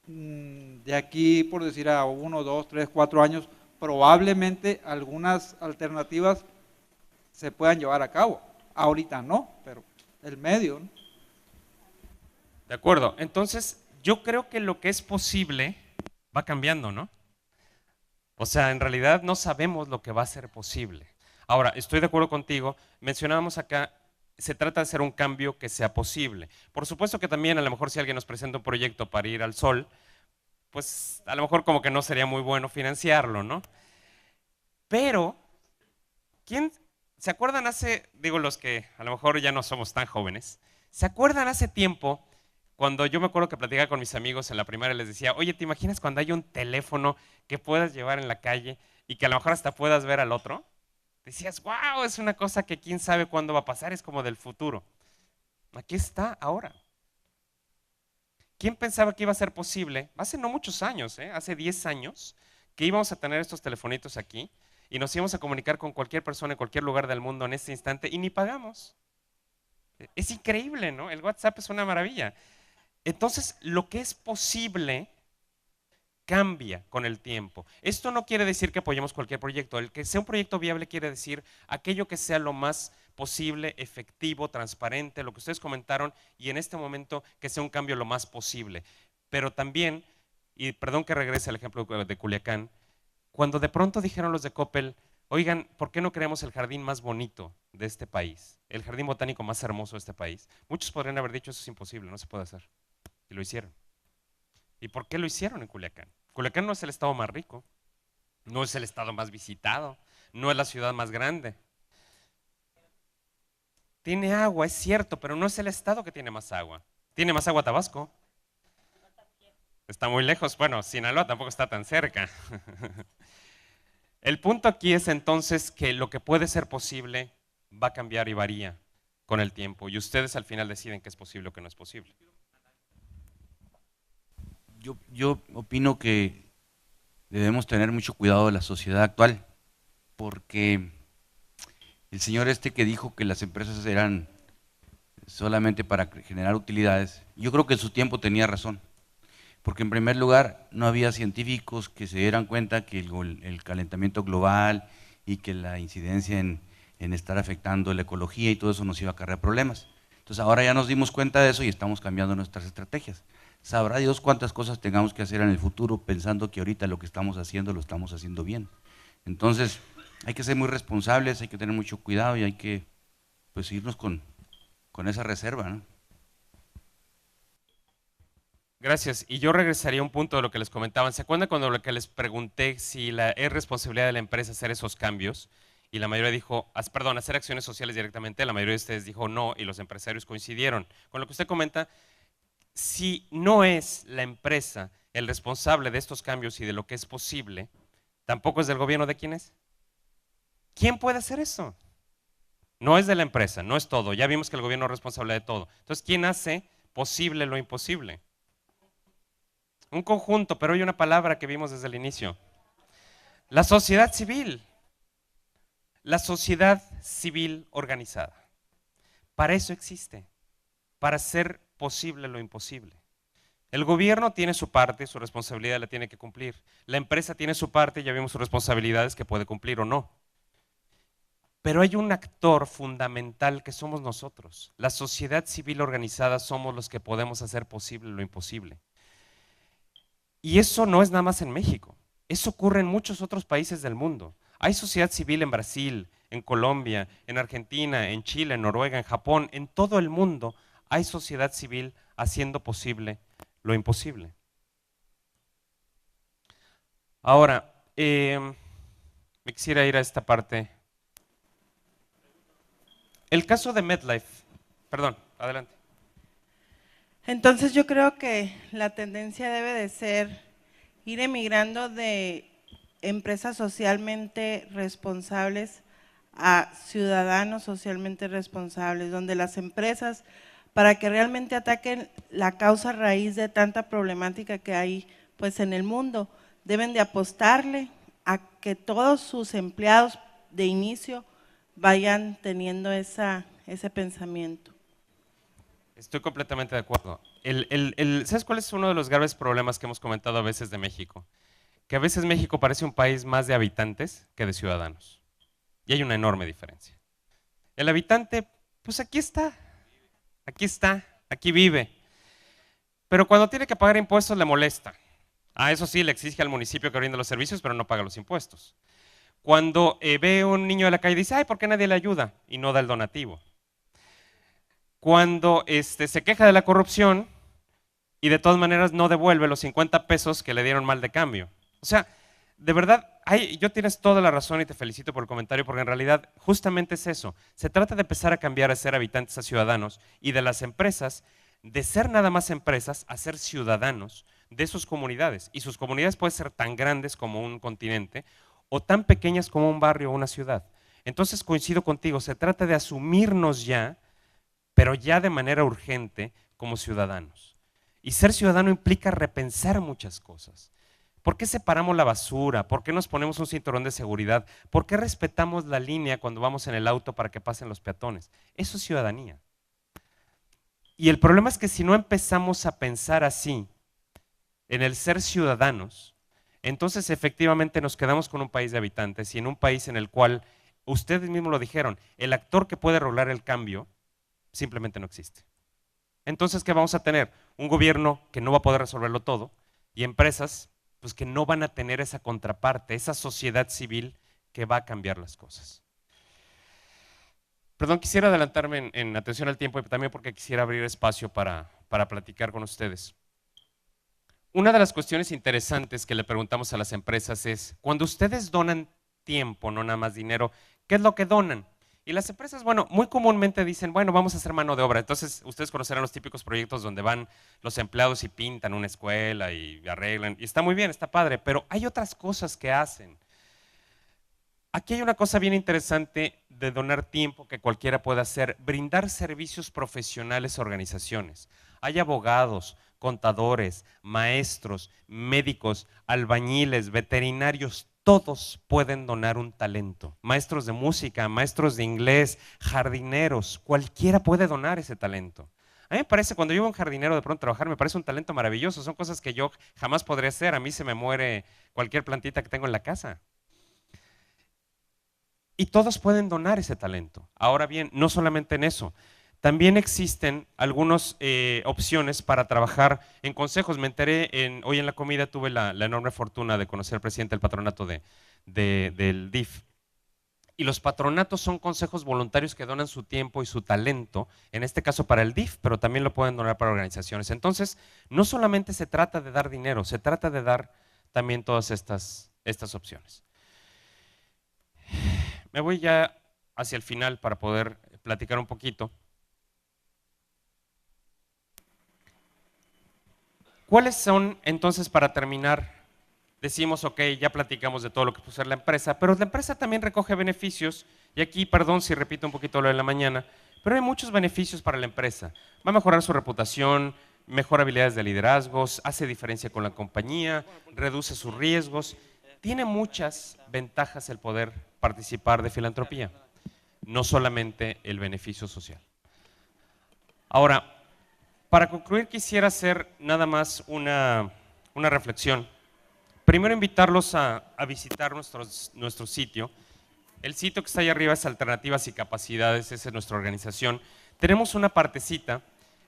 De aquí, por decir a 1, 2, 3, 4 años, probablemente algunas alternativas se puedan llevar a cabo. Ahorita no, pero el medio, ¿no? De acuerdo, entonces yo creo que lo que es posible va cambiando, ¿no? O sea, en realidad no sabemos lo que va a ser posible. Ahora, estoy de acuerdo contigo, mencionábamos acá, se trata de hacer un cambio que sea posible. Por supuesto que también a lo mejor si alguien nos presenta un proyecto para ir al sol, pues a lo mejor como que no sería muy bueno financiarlo, ¿no? Pero, ¿quién se acuerdan los que a lo mejor ya no somos tan jóvenes, ¿se acuerdan hace tiempo cuando yo me acuerdo que platicaba con mis amigos en la primaria, les decía, oye, ¿te imaginas cuando hay un teléfono que puedas llevar en la calle y que a lo mejor hasta puedas ver al otro? Decías, wow, es una cosa que quién sabe cuándo va a pasar, es como del futuro. Aquí está ahora. ¿Quién pensaba que iba a ser posible? Hace no muchos años, hace 10 años, que íbamos a tener estos telefonitos aquí y nos íbamos a comunicar con cualquier persona en cualquier lugar del mundo en este instante y ni pagamos. Es increíble, ¿no? El WhatsApp es una maravilla. Entonces, lo que es posible cambia con el tiempo. Esto no quiere decir que apoyemos cualquier proyecto. El que sea un proyecto viable quiere decir aquello que sea lo más posible, efectivo, transparente, lo que ustedes comentaron, y en este momento que sea un cambio lo más posible. Pero también, y perdón que regrese al ejemplo de Culiacán, Cuando de pronto dijeron los de Coppel, oigan, ¿por qué no creamos el jardín más bonito de este país? El jardín botánico más hermoso de este país. Muchos podrían haber dicho, eso es imposible, no se puede hacer. Y lo hicieron. ¿Y por qué lo hicieron en Culiacán? Culiacán no es el estado más rico, no es el estado más visitado, no es la ciudad más grande. Tiene agua, es cierto, pero no es el estado que tiene más agua. ¿Tiene más agua Tabasco? Está muy lejos. Bueno, Sinaloa tampoco está tan cerca. El punto aquí es entonces que lo que puede ser posible va a cambiar y varía con el tiempo. Y ustedes al final deciden qué es posible o qué no es posible. Yo opino que debemos tener mucho cuidado de la sociedad actual, porque el señor este que dijo que las empresas eran solamente para generar utilidades, yo creo que en su tiempo tenía razón, porque en primer lugar no había científicos que se dieran cuenta que el calentamiento global y que la incidencia en estar afectando la ecología y todo eso nos iba a acarrear problemas. Entonces ahora ya nos dimos cuenta de eso y estamos cambiando nuestras estrategias. Sabrá Dios cuántas cosas tengamos que hacer en el futuro pensando que ahorita lo que estamos haciendo lo estamos haciendo bien. Entonces hay que ser muy responsables, hay que tener mucho cuidado y hay que pues irnos con esa reserva, ¿no? Gracias. Y yo regresaría a un punto de lo que les comentaban. ¿Se acuerdan cuando lo que les pregunté si es responsabilidad de la empresa hacer esos cambios? Y la mayoría dijo, perdón, hacer acciones sociales directamente. La mayoría de ustedes dijo no y los empresarios coincidieron. Con lo que usted comenta, si no es la empresa el responsable de estos cambios y de lo que es posible, tampoco es del gobierno. ¿De quién es? ¿Quién puede hacer eso? No es de la empresa, no es todo. Ya vimos que el gobierno es responsable de todo. Entonces, ¿quién hace posible lo imposible? Un conjunto, pero hay una palabra que vimos desde el inicio. La sociedad civil. La sociedad civil organizada. Para eso existe, para hacer posible lo imposible. El gobierno tiene su parte, su responsabilidad la tiene que cumplir. La empresa tiene su parte, ya vimos sus responsabilidades que puede cumplir o no. Pero hay un actor fundamental que somos nosotros. La sociedad civil organizada somos los que podemos hacer posible lo imposible. Y eso no es nada más en México, eso ocurre en muchos otros países del mundo. Hay sociedad civil en Brasil, en Colombia, en Argentina, en Chile, en Noruega, en Japón, en todo el mundo hay sociedad civil haciendo posible lo imposible. Ahora, me quisiera ir a esta parte. El caso de MetLife, perdón, adelante. Entonces yo creo que la tendencia debe de ser ir emigrando de empresas socialmente responsables a ciudadanos socialmente responsables, donde las empresas, para que realmente ataquen la causa raíz de tanta problemática que hay pues en el mundo, deben de apostarle a que todos sus empleados de inicio vayan teniendo ese pensamiento. Estoy completamente de acuerdo. ¿Sabes cuál es uno de los graves problemas que hemos comentado a veces de México? Que a veces México parece un país más de habitantes que de ciudadanos. Y hay una enorme diferencia. El habitante, pues aquí está, aquí vive. Pero cuando tiene que pagar impuestos le molesta. Eso sí, le exige al municipio que brinda los servicios, pero no paga los impuestos. Cuando ve un niño de la calle y dice, ay, ¿por qué nadie le ayuda? Y no da el donativo. Cuando se queja de la corrupción y de todas maneras no devuelve los 50 pesos que le dieron mal de cambio. O sea, de verdad, yo tienes toda la razón y te felicito por el comentario, porque en realidad justamente es eso. Se trata de empezar a cambiar a ser habitantes a ciudadanos y de las empresas, de ser nada más empresas, a ser ciudadanos de sus comunidades. Y sus comunidades pueden ser tan grandes como un continente o tan pequeñas como un barrio o una ciudad. Entonces coincido contigo, se trata de asumirnos ya, pero ya de manera urgente como ciudadanos. Y ser ciudadano implica repensar muchas cosas. ¿Por qué separamos la basura? ¿Por qué nos ponemos un cinturón de seguridad? ¿Por qué respetamos la línea cuando vamos en el auto para que pasen los peatones? Eso es ciudadanía. Y el problema es que si no empezamos a pensar así, en el ser ciudadanos, entonces efectivamente nos quedamos con un país de habitantes y en un país en el cual, ustedes mismos lo dijeron, el actor que puede lograr el cambio simplemente no existe. Entonces, ¿qué vamos a tener? Un gobierno que no va a poder resolverlo todo y empresas pues que no van a tener esa contraparte, esa sociedad civil que va a cambiar las cosas. Perdón, quisiera adelantarme en atención al tiempo y también porque quisiera abrir espacio para platicar con ustedes. Una de las cuestiones interesantes que le preguntamos a las empresas es, cuando ustedes donan tiempo, no nada más dinero, ¿qué es lo que donan? Y las empresas, bueno, muy comúnmente dicen, bueno, vamos a hacer mano de obra. Entonces, ustedes conocerán los típicos proyectos donde van los empleados y pintan una escuela y arreglan. Y está muy bien, está padre, pero hay otras cosas que hacen. Aquí hay una cosa bien interesante de donar tiempo que cualquiera puede hacer, brindar servicios profesionales a organizaciones. Hay abogados, contadores, maestros, médicos, albañiles, veterinarios, todos pueden donar un talento. Maestros de música, maestros de inglés, jardineros, cualquiera puede donar ese talento. A mí me parece, cuando yo veo a un jardinero de pronto trabajar, me parece un talento maravilloso, son cosas que yo jamás podría hacer, a mí se me muere cualquier plantita que tengo en la casa. Y todos pueden donar ese talento. Ahora bien, no solamente en eso, también existen algunas opciones para trabajar en consejos. Me enteré, hoy en la comida tuve la enorme fortuna de conocer al presidente del patronato del DIF. Y los patronatos son consejos voluntarios que donan su tiempo y su talento, en este caso para el DIF, pero también lo pueden donar para organizaciones. Entonces, no solamente se trata de dar dinero, se trata de dar también todas estas opciones. Me voy ya hacia el final para poder platicar un poquito. ¿Cuáles son, entonces, para terminar? Decimos, ok, ya platicamos de todo lo que puede ser la empresa, pero la empresa también recoge beneficios, y aquí, perdón si repito un poquito lo de la mañana, pero hay muchos beneficios para la empresa. Va a mejorar su reputación, mejora habilidades de liderazgos, hace diferencia con la compañía, reduce sus riesgos. Tiene muchas ventajas el poder participar de filantropía, no solamente el beneficio social. Ahora, para concluir quisiera hacer nada más una reflexión. Primero invitarlos a visitar nuestro sitio. El sitio que está ahí arriba es Alternativas y Capacidades, esa es nuestra organización. Tenemos una partecita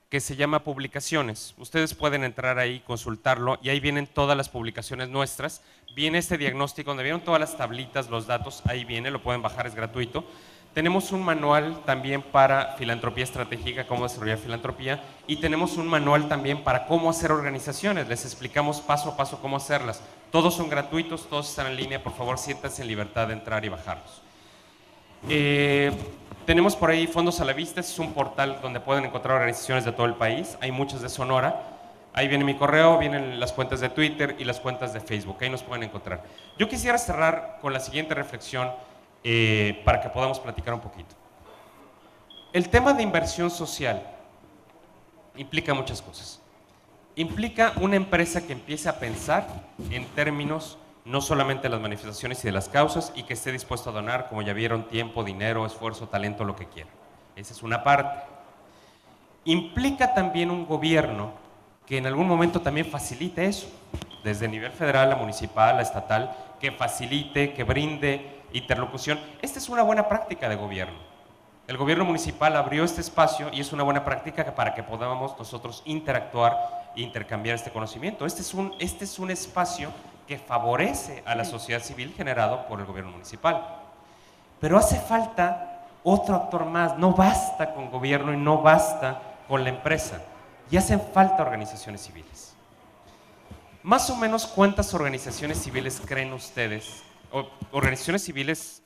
que se llama Publicaciones. Ustedes pueden entrar ahí, consultarlo, y ahí vienen todas las publicaciones nuestras. Viene este diagnóstico donde vieron todas las tablitas, los datos, ahí viene, lo pueden bajar, es gratuito. Tenemos un manual también para filantropía estratégica, cómo desarrollar filantropía, y tenemos un manual también para cómo hacer organizaciones. Les explicamos paso a paso cómo hacerlas. Todos son gratuitos, todos están en línea, por favor siéntanse en libertad de entrar y bajarlos. Tenemos por ahí Fondos a la Vista, es un portal donde pueden encontrar organizaciones de todo el país, hay muchas de Sonora. Ahí viene mi correo, vienen las cuentas de Twitter y las cuentas de Facebook, ahí nos pueden encontrar. Yo quisiera cerrar con la siguiente reflexión para que podamos platicar un poquito. El tema de inversión social implica muchas cosas. Implica una empresa que empiece a pensar en términos no solamente de las manifestaciones y de las causas, y que esté dispuesto a donar, como ya vieron, tiempo, dinero, esfuerzo, talento, lo que quiera. Esa es una parte. Implica también un gobierno que en algún momento también facilite eso, desde el nivel federal, a municipal, a estatal, que facilite, que brinde interlocución. Esta es una buena práctica de gobierno. El gobierno municipal abrió este espacio y es una buena práctica para que podamos nosotros interactuar e intercambiar este conocimiento. Este es un espacio que favorece a la sociedad civil generado por el gobierno municipal. Pero hace falta otro actor más. No basta con gobierno y no basta con la empresa. Y hacen falta organizaciones civiles. Más o menos, ¿cuántas organizaciones civiles creen ustedes? Organizaciones civiles,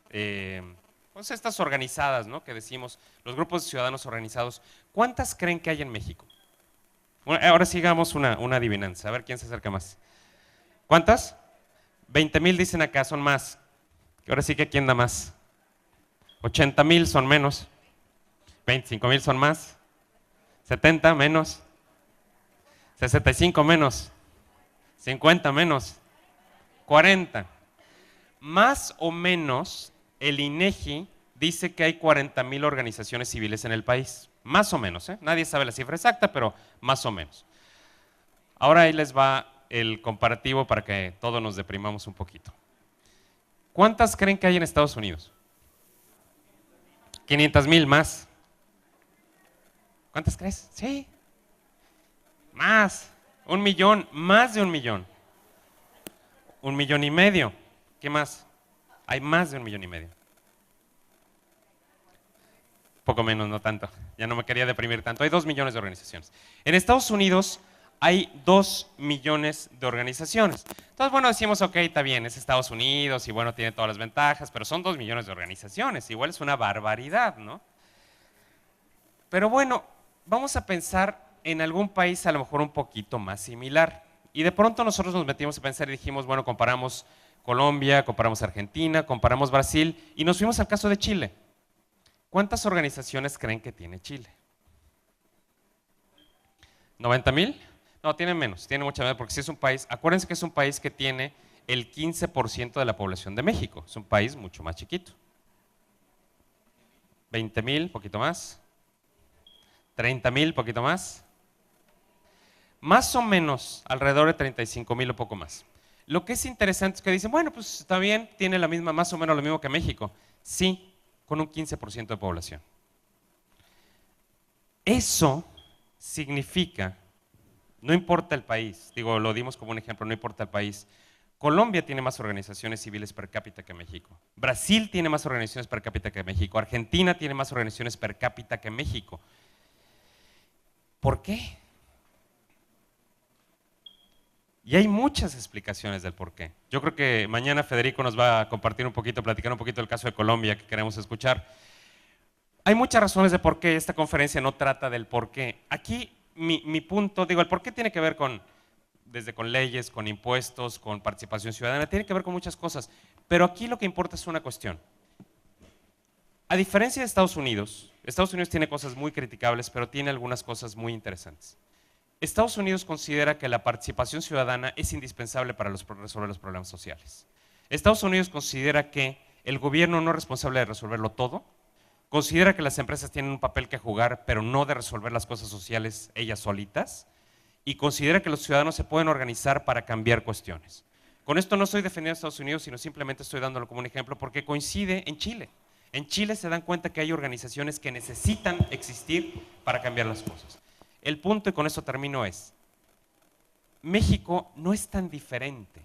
pues estas organizadas, ¿no? Que decimos, los grupos de ciudadanos organizados, ¿cuántas creen que hay en México? Bueno, ahora sigamos una adivinanza, a ver quién se acerca más. ¿Cuántas? 20,000 dicen acá, son más. Ahora sí que ¿quién da más? 80,000 son menos. 25,000 son más. 70 menos. 65 menos. 50 menos. 40. Más o menos, el INEGI dice que hay 40,000 organizaciones civiles en el país. Más o menos, ¿eh? Nadie sabe la cifra exacta, pero más o menos. Ahora ahí les va el comparativo para que todos nos deprimamos un poquito. ¿Cuántas creen que hay en Estados Unidos? 500,000 más. ¿Cuántas crees? Sí. Más. 1 millón, más de 1 millón. 1,5 millones. ¿Qué más? Hay más de 1,5 millones. Poco menos, no tanto. Ya no me quería deprimir tanto. Hay 2 millones de organizaciones. En Estados Unidos hay 2 millones de organizaciones. Entonces, bueno, decimos, ok, está bien, es Estados Unidos y bueno, tiene todas las ventajas, pero son 2 millones de organizaciones. Igual es una barbaridad, ¿no? Pero bueno, vamos a pensar en algún país a lo mejor un poquito más similar. Y de pronto nosotros nos metimos a pensar y dijimos, bueno, comparamos Colombia, comparamos Argentina, comparamos Brasil y nos fuimos al caso de Chile. ¿Cuántas organizaciones creen que tiene Chile? ¿90,000? No, tiene menos, tiene mucha menos, porque si es un país, acuérdense que es un país que tiene el 15% de la población de México, es un país mucho más chiquito. 20,000, poquito más. 30,000, poquito más. Más o menos, alrededor de 35,000 o poco más. Lo que es interesante es que dicen, bueno, pues está bien, tiene la misma, más o menos lo mismo que México. Sí, con un 15% de población. Eso significa, no importa el país, digo, lo dimos como un ejemplo, no importa el país. Colombia tiene más organizaciones civiles per cápita que México. Brasil tiene más organizaciones per cápita que México. Argentina tiene más organizaciones per cápita que México. ¿Por qué? Y hay muchas explicaciones del por qué. Yo creo que mañana Federico nos va a compartir un poquito, platicar un poquito del caso de Colombia que queremos escuchar. Hay muchas razones de por qué esta conferencia no trata del por qué. Aquí mi punto, digo, el por qué tiene que ver desde con leyes, con impuestos, con participación ciudadana, tiene que ver con muchas cosas. Pero aquí lo que importa es una cuestión. A diferencia de Estados Unidos tiene cosas muy criticables, pero tiene algunas cosas muy interesantes. Estados Unidos considera que la participación ciudadana es indispensable para resolver los problemas sociales. Estados Unidos considera que el gobierno no es responsable de resolverlo todo, considera que las empresas tienen un papel que jugar, pero no de resolver las cosas sociales ellas solitas, y considera que los ciudadanos se pueden organizar para cambiar cuestiones. Con esto no estoy defendiendo a Estados Unidos, sino simplemente estoy dándolo como un ejemplo porque coincide en Chile. En Chile se dan cuenta que hay organizaciones que necesitan existir para cambiar las cosas. El punto, y con eso termino, es, México no es tan diferente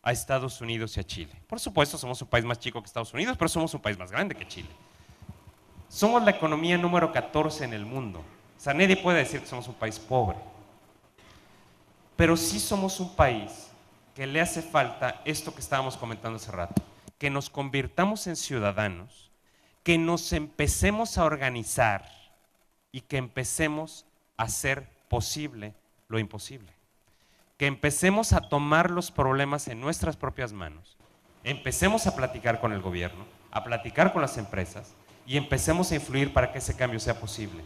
a Estados Unidos y a Chile. Por supuesto, somos un país más chico que Estados Unidos, pero somos un país más grande que Chile. Somos la economía número 14 en el mundo. O sea, nadie puede decir que somos un país pobre. Pero sí somos un país que le hace falta esto que estábamos comentando hace rato, que nos convirtamos en ciudadanos, que nos empecemos a organizar y que empecemos a hacer posible lo imposible. Que empecemos a tomar los problemas en nuestras propias manos, empecemos a platicar con el gobierno, a platicar con las empresas y empecemos a influir para que ese cambio sea posible.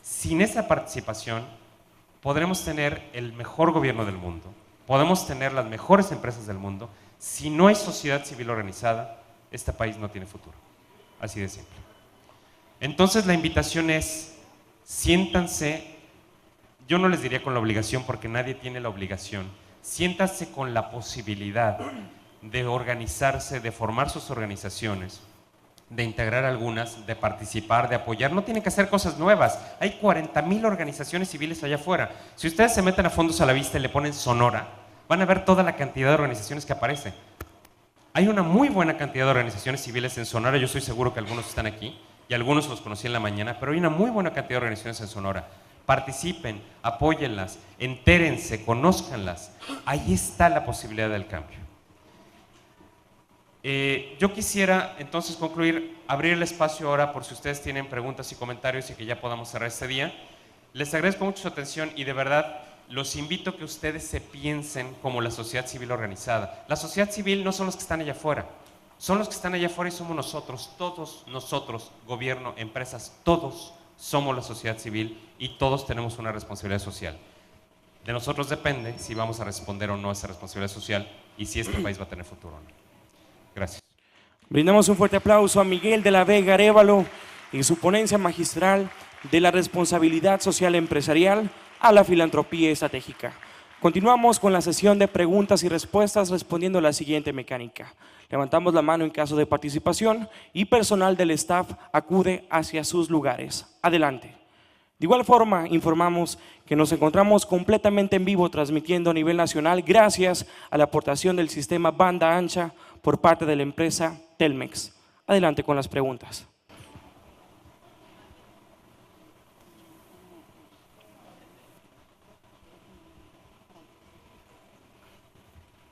Sin esa participación podremos tener el mejor gobierno del mundo, podemos tener las mejores empresas del mundo. Si no hay sociedad civil organizada, este país no tiene futuro. Así de simple. Entonces la invitación es, siéntanse. Yo no les diría con la obligación porque nadie tiene la obligación. Siéntanse con la posibilidad de organizarse, de formar sus organizaciones, de integrar algunas, de participar, de apoyar. No tienen que hacer cosas nuevas. Hay 40,000 organizaciones civiles allá afuera. Si ustedes se meten a Fondos a la Vista y le ponen Sonora, van a ver toda la cantidad de organizaciones que aparece. Hay una muy buena cantidad de organizaciones civiles en Sonora. Yo estoy seguro que algunos están aquí y algunos los conocí en la mañana, pero hay una muy buena cantidad de organizaciones en Sonora. Participen, apóyenlas, entérense, conózcanlas. Ahí está la posibilidad del cambio. Yo quisiera entonces concluir, abrir el espacio ahora por si ustedes tienen preguntas y comentarios y que ya podamos cerrar este día. Les agradezco mucho su atención y de verdad los invito a que ustedes se piensen como la sociedad civil organizada. La sociedad civil no son los que están allá afuera, son los que están allá afuera y somos nosotros, todos nosotros, gobierno, empresas, todos somos la sociedad civil y todos tenemos una responsabilidad social. De nosotros depende si vamos a responder o no a esa responsabilidad social y si este país va a tener futuro o no. Gracias. Brindamos un fuerte aplauso a Miguel de la Vega Arévalo en su ponencia magistral de la responsabilidad social empresarial a la filantropía estratégica. Continuamos con la sesión de preguntas y respuestas respondiendo a la siguiente mecánica. Levantamos la mano en caso de participación y personal del staff acude hacia sus lugares. Adelante. De igual forma, informamos que nos encontramos completamente en vivo transmitiendo a nivel nacional gracias a la aportación del sistema banda ancha por parte de la empresa Telmex. Adelante con las preguntas.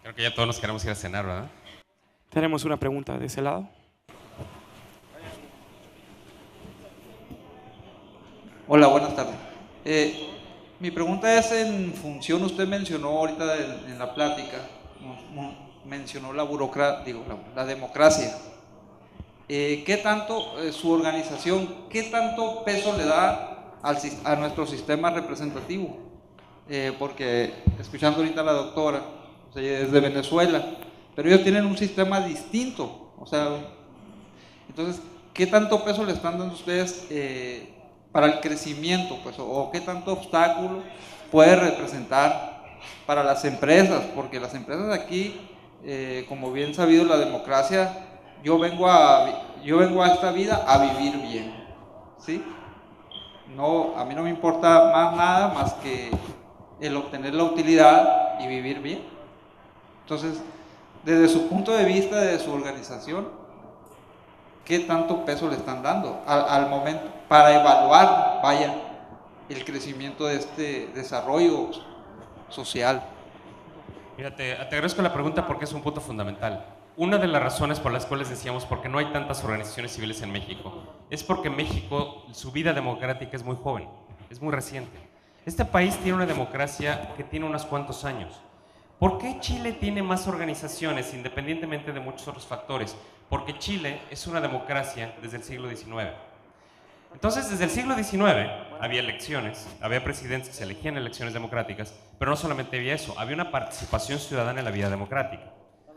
Creo que ya todos nos queremos ir a cenar, ¿verdad? Tenemos una pregunta de ese lado. Hola, buenas tardes. Mi pregunta es en función, usted mencionó ahorita en la plática, mencionó la democracia. ¿Qué tanto su organización, qué tanto peso le da a nuestro sistema representativo? Porque escuchando ahorita a la doctora, o sea, ella es de Venezuela, pero ellos tienen un sistema distinto, o sea, entonces, ¿qué tanto peso le están dando ustedes para el crecimiento, pues, o qué tanto obstáculo puede representar para las empresas? Porque las empresas aquí, como bien sabido, la democracia, yo vengo a esta vida a vivir bien, ¿sí? No, a mí no me importa nada más que el obtener la utilidad y vivir bien. Entonces, desde su punto de vista, de su organización, ¿qué tanto peso le están dando al momento para evaluar, vaya, el crecimiento de este desarrollo social? Mira, te agradezco la pregunta porque es un punto fundamental. Una de las razones por las cuales decíamos por qué no hay tantas organizaciones civiles en México es porque México, su vida democrática es muy joven, es muy reciente. Este país tiene una democracia que tiene unos cuantos años. ¿Por qué Chile tiene más organizaciones independientemente de muchos otros factores? Porque Chile es una democracia desde el siglo XIX. Entonces, desde el siglo XIX había elecciones, había presidentes que se elegían en elecciones democráticas, pero no solamente había eso, había una participación ciudadana en la vida democrática.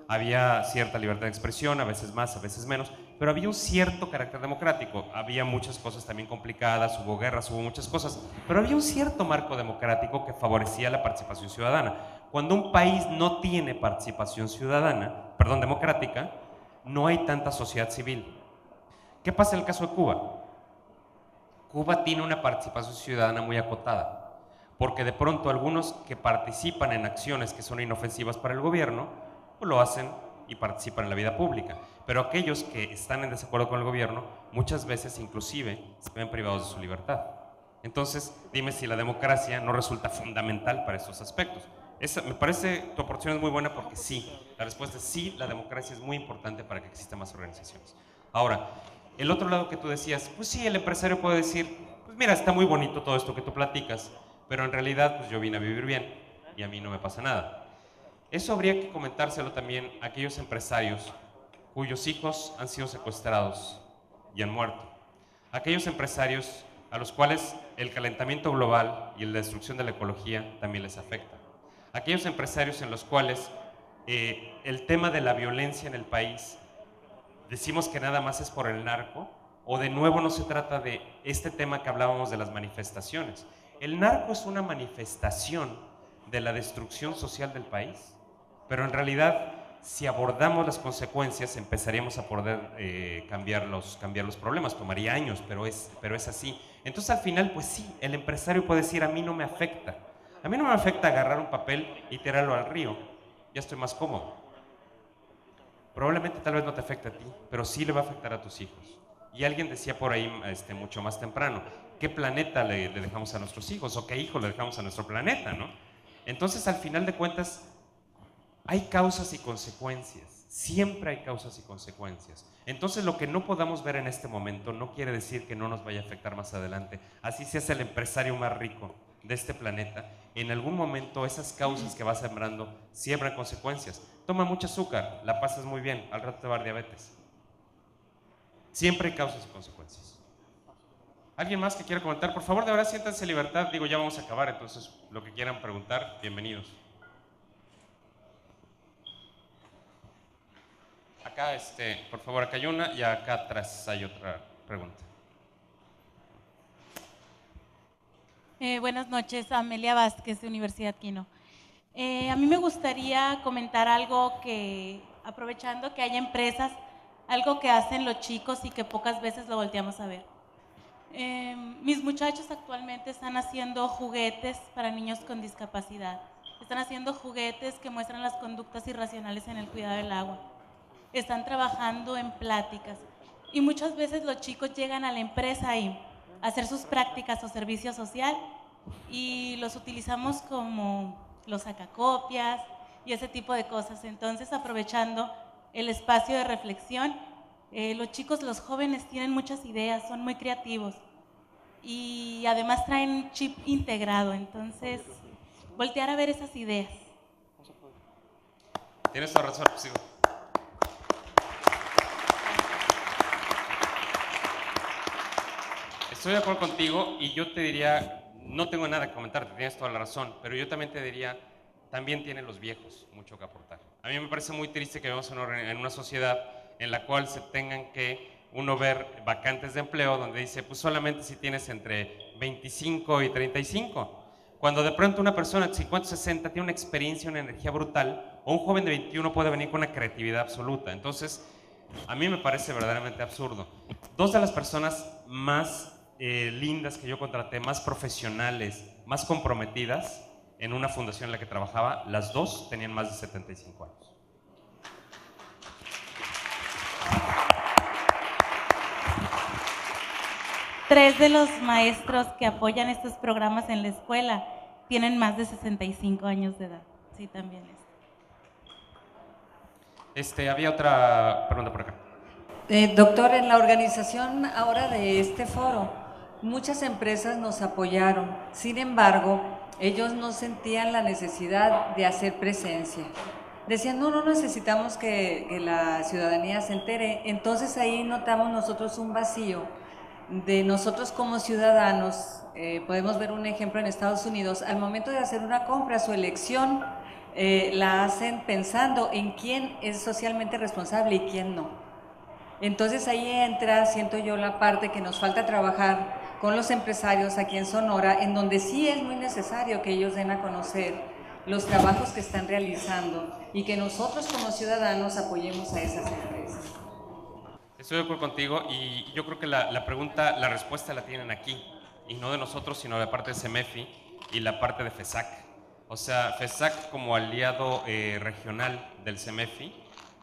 Había cierta libertad de expresión, a veces más, a veces menos, pero había un cierto carácter democrático. Había muchas cosas también complicadas, hubo guerras, hubo muchas cosas, pero había un cierto marco democrático que favorecía la participación ciudadana. Cuando un país no tiene participación democrática, no hay tanta sociedad civil. ¿Qué pasa en el caso de Cuba? Cuba tiene una participación ciudadana muy acotada, porque de pronto algunos que participan en acciones que son inofensivas para el gobierno, pues lo hacen y participan en la vida pública. Pero aquellos que están en desacuerdo con el gobierno, muchas veces inclusive se ven privados de su libertad. Entonces, dime si la democracia no resulta fundamental para estos aspectos. Me parece, tu oportunidad es muy buena porque sí, la respuesta es sí, la democracia es muy importante para que existan más organizaciones. Ahora, el otro lado que tú decías, pues sí, el empresario puede decir, pues mira, está muy bonito todo esto que tú platicas, pero en realidad pues yo vine a vivir bien y a mí no me pasa nada. Eso habría que comentárselo también a aquellos empresarios cuyos hijos han sido secuestrados y han muerto. Aquellos empresarios a los cuales el calentamiento global y la destrucción de la ecología también les afecta. Aquellos empresarios en los cuales el tema de la violencia en el país, decimos que nada más es por el narco, o de nuevo no se trata de este tema que hablábamos de las manifestaciones. El narco es una manifestación de la destrucción social del país, pero en realidad, si abordamos las consecuencias, empezaríamos a poder cambiar los problemas. Tomaría años, pero es así. Entonces, al final, pues sí, el empresario puede decir, a mí no me afecta. A mí no me afecta agarrar un papel y tirarlo al río. Ya estoy más cómodo. Probablemente tal vez no te afecte a ti, pero sí le va a afectar a tus hijos. Y alguien decía por ahí mucho más temprano, ¿qué planeta le dejamos a nuestros hijos? ¿O qué hijo le dejamos a nuestro planeta? ¿No? Entonces, al final de cuentas, hay causas y consecuencias. Siempre hay causas y consecuencias. Entonces, lo que no podamos ver en este momento no quiere decir que no nos vaya a afectar más adelante. Así seas el empresario más rico de este planeta, en algún momento esas causas que vas sembrando siembran consecuencias. Toma mucho azúcar, la pasas muy bien, al rato te va a dar diabetes. Siempre hay causas y consecuencias. ¿Alguien más que quiera comentar? Por favor, de verdad, siéntanse en libertad. Digo, ya vamos a acabar, entonces lo que quieran preguntar, bienvenidos. Acá, por favor, acá hay una y acá atrás hay otra pregunta. Buenas noches, Amelia Vázquez de Universidad Quino. A mí me gustaría comentar algo que, aprovechando que hay empresas, algo que hacen los chicos y que pocas veces lo volteamos a ver. Mis muchachos actualmente están haciendo juguetes para niños con discapacidad. Están haciendo juguetes que muestran las conductas irracionales en el cuidado del agua. Están trabajando en pláticas. Y muchas veces los chicos llegan a la empresa y a hacer sus prácticas o servicio social y los utilizamos como los sacacopias y ese tipo de cosas. Entonces, aprovechando el espacio de reflexión, los chicos, los jóvenes tienen muchas ideas, son muy creativos y además traen un chip integrado. Entonces, voltear a ver esas ideas. Tienes toda razón, sigo. Estoy de acuerdo contigo y yo te diría, no tengo nada que comentar, tienes toda la razón, pero yo también te diría, también tienen los viejos mucho que aportar. A mí me parece muy triste que vivamos en una sociedad en la cual se tengan que uno ver vacantes de empleo donde dice, pues solamente si tienes entre 25 y 35. Cuando de pronto una persona de 50, 60 tiene una experiencia, una energía brutal, o un joven de 21 puede venir con una creatividad absoluta. Entonces, a mí me parece verdaderamente absurdo. Dos de las personas más lindas que yo contraté, más profesionales, más comprometidas en una fundación en la que trabajaba, las dos tenían más de 75 años. Tres de los maestros que apoyan estos programas en la escuela tienen más de 65 años de edad. Sí, también es. Había otra pregunta por acá. Doctor, en la organización ahora de este foro, muchas empresas nos apoyaron. Sin embargo, ellos no sentían la necesidad de hacer presencia. Decían, no necesitamos que la ciudadanía se entere. Entonces ahí notamos nosotros un vacío de nosotros como ciudadanos. Podemos ver un ejemplo en Estados Unidos. Al momento de hacer una compra, su elección la hacen pensando en quién es socialmente responsable y quién no. Entonces ahí entra, siento yo, la parte que nos falta trabajar con los empresarios aquí en Sonora, en donde sí es muy necesario que ellos den a conocer los trabajos que están realizando y que nosotros como ciudadanos apoyemos a esas empresas. Estoy de acuerdo contigo y yo creo que la pregunta, la respuesta la tienen aquí, y no de nosotros, sino de la parte de CEMEFI y la parte de FESAC. O sea, FESAC como aliado regional del CEMEFI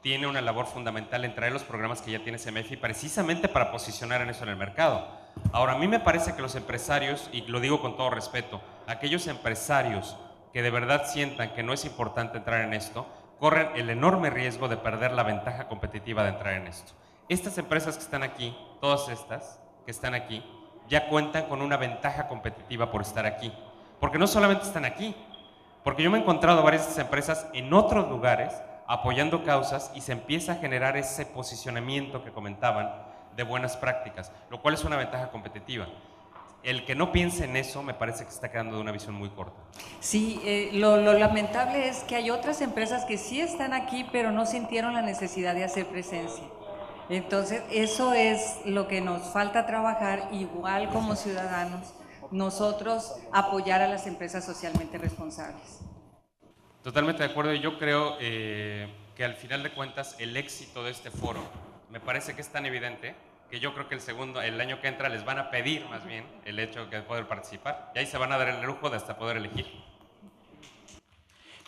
tiene una labor fundamental en traer los programas que ya tiene CEMEFI precisamente para posicionar en eso en el mercado. Ahora, a mí me parece que los empresarios, y lo digo con todo respeto, aquellos empresarios que de verdad sientan que no es importante entrar en esto, corren el enorme riesgo de perder la ventaja competitiva de entrar en esto. Estas empresas que están aquí, todas estas que están aquí, ya cuentan con una ventaja competitiva por estar aquí. Porque no solamente están aquí, porque yo me he encontrado varias de estas empresas en otros lugares apoyando causas y se empieza a generar ese posicionamiento que comentaban de buenas prácticas, lo cual es una ventaja competitiva. El que no piense en eso me parece que está quedando de una visión muy corta. Sí, lo lamentable es que hay otras empresas que sí están aquí, pero no sintieron la necesidad de hacer presencia. Entonces, eso es lo que nos falta trabajar, igual como ciudadanos, nosotros apoyar a las empresas socialmente responsables. Totalmente de acuerdo, y yo creo que al final de cuentas el éxito de este foro me parece que es tan evidente que yo creo que el año que entra les van a pedir más bien el hecho de poder participar, y ahí se van a dar el lujo de hasta poder elegir.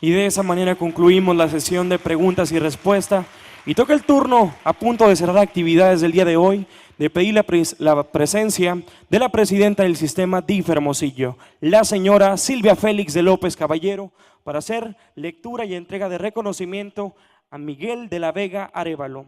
Y de esa manera concluimos la sesión de preguntas y respuestas. Y toca el turno, a punto de cerrar actividades del día de hoy, de pedir la presencia de la presidenta del sistema DIF Hermosillo, la señora Silvia Félix de López Caballero, para hacer lectura y entrega de reconocimiento a Miguel de la Vega Arévalo,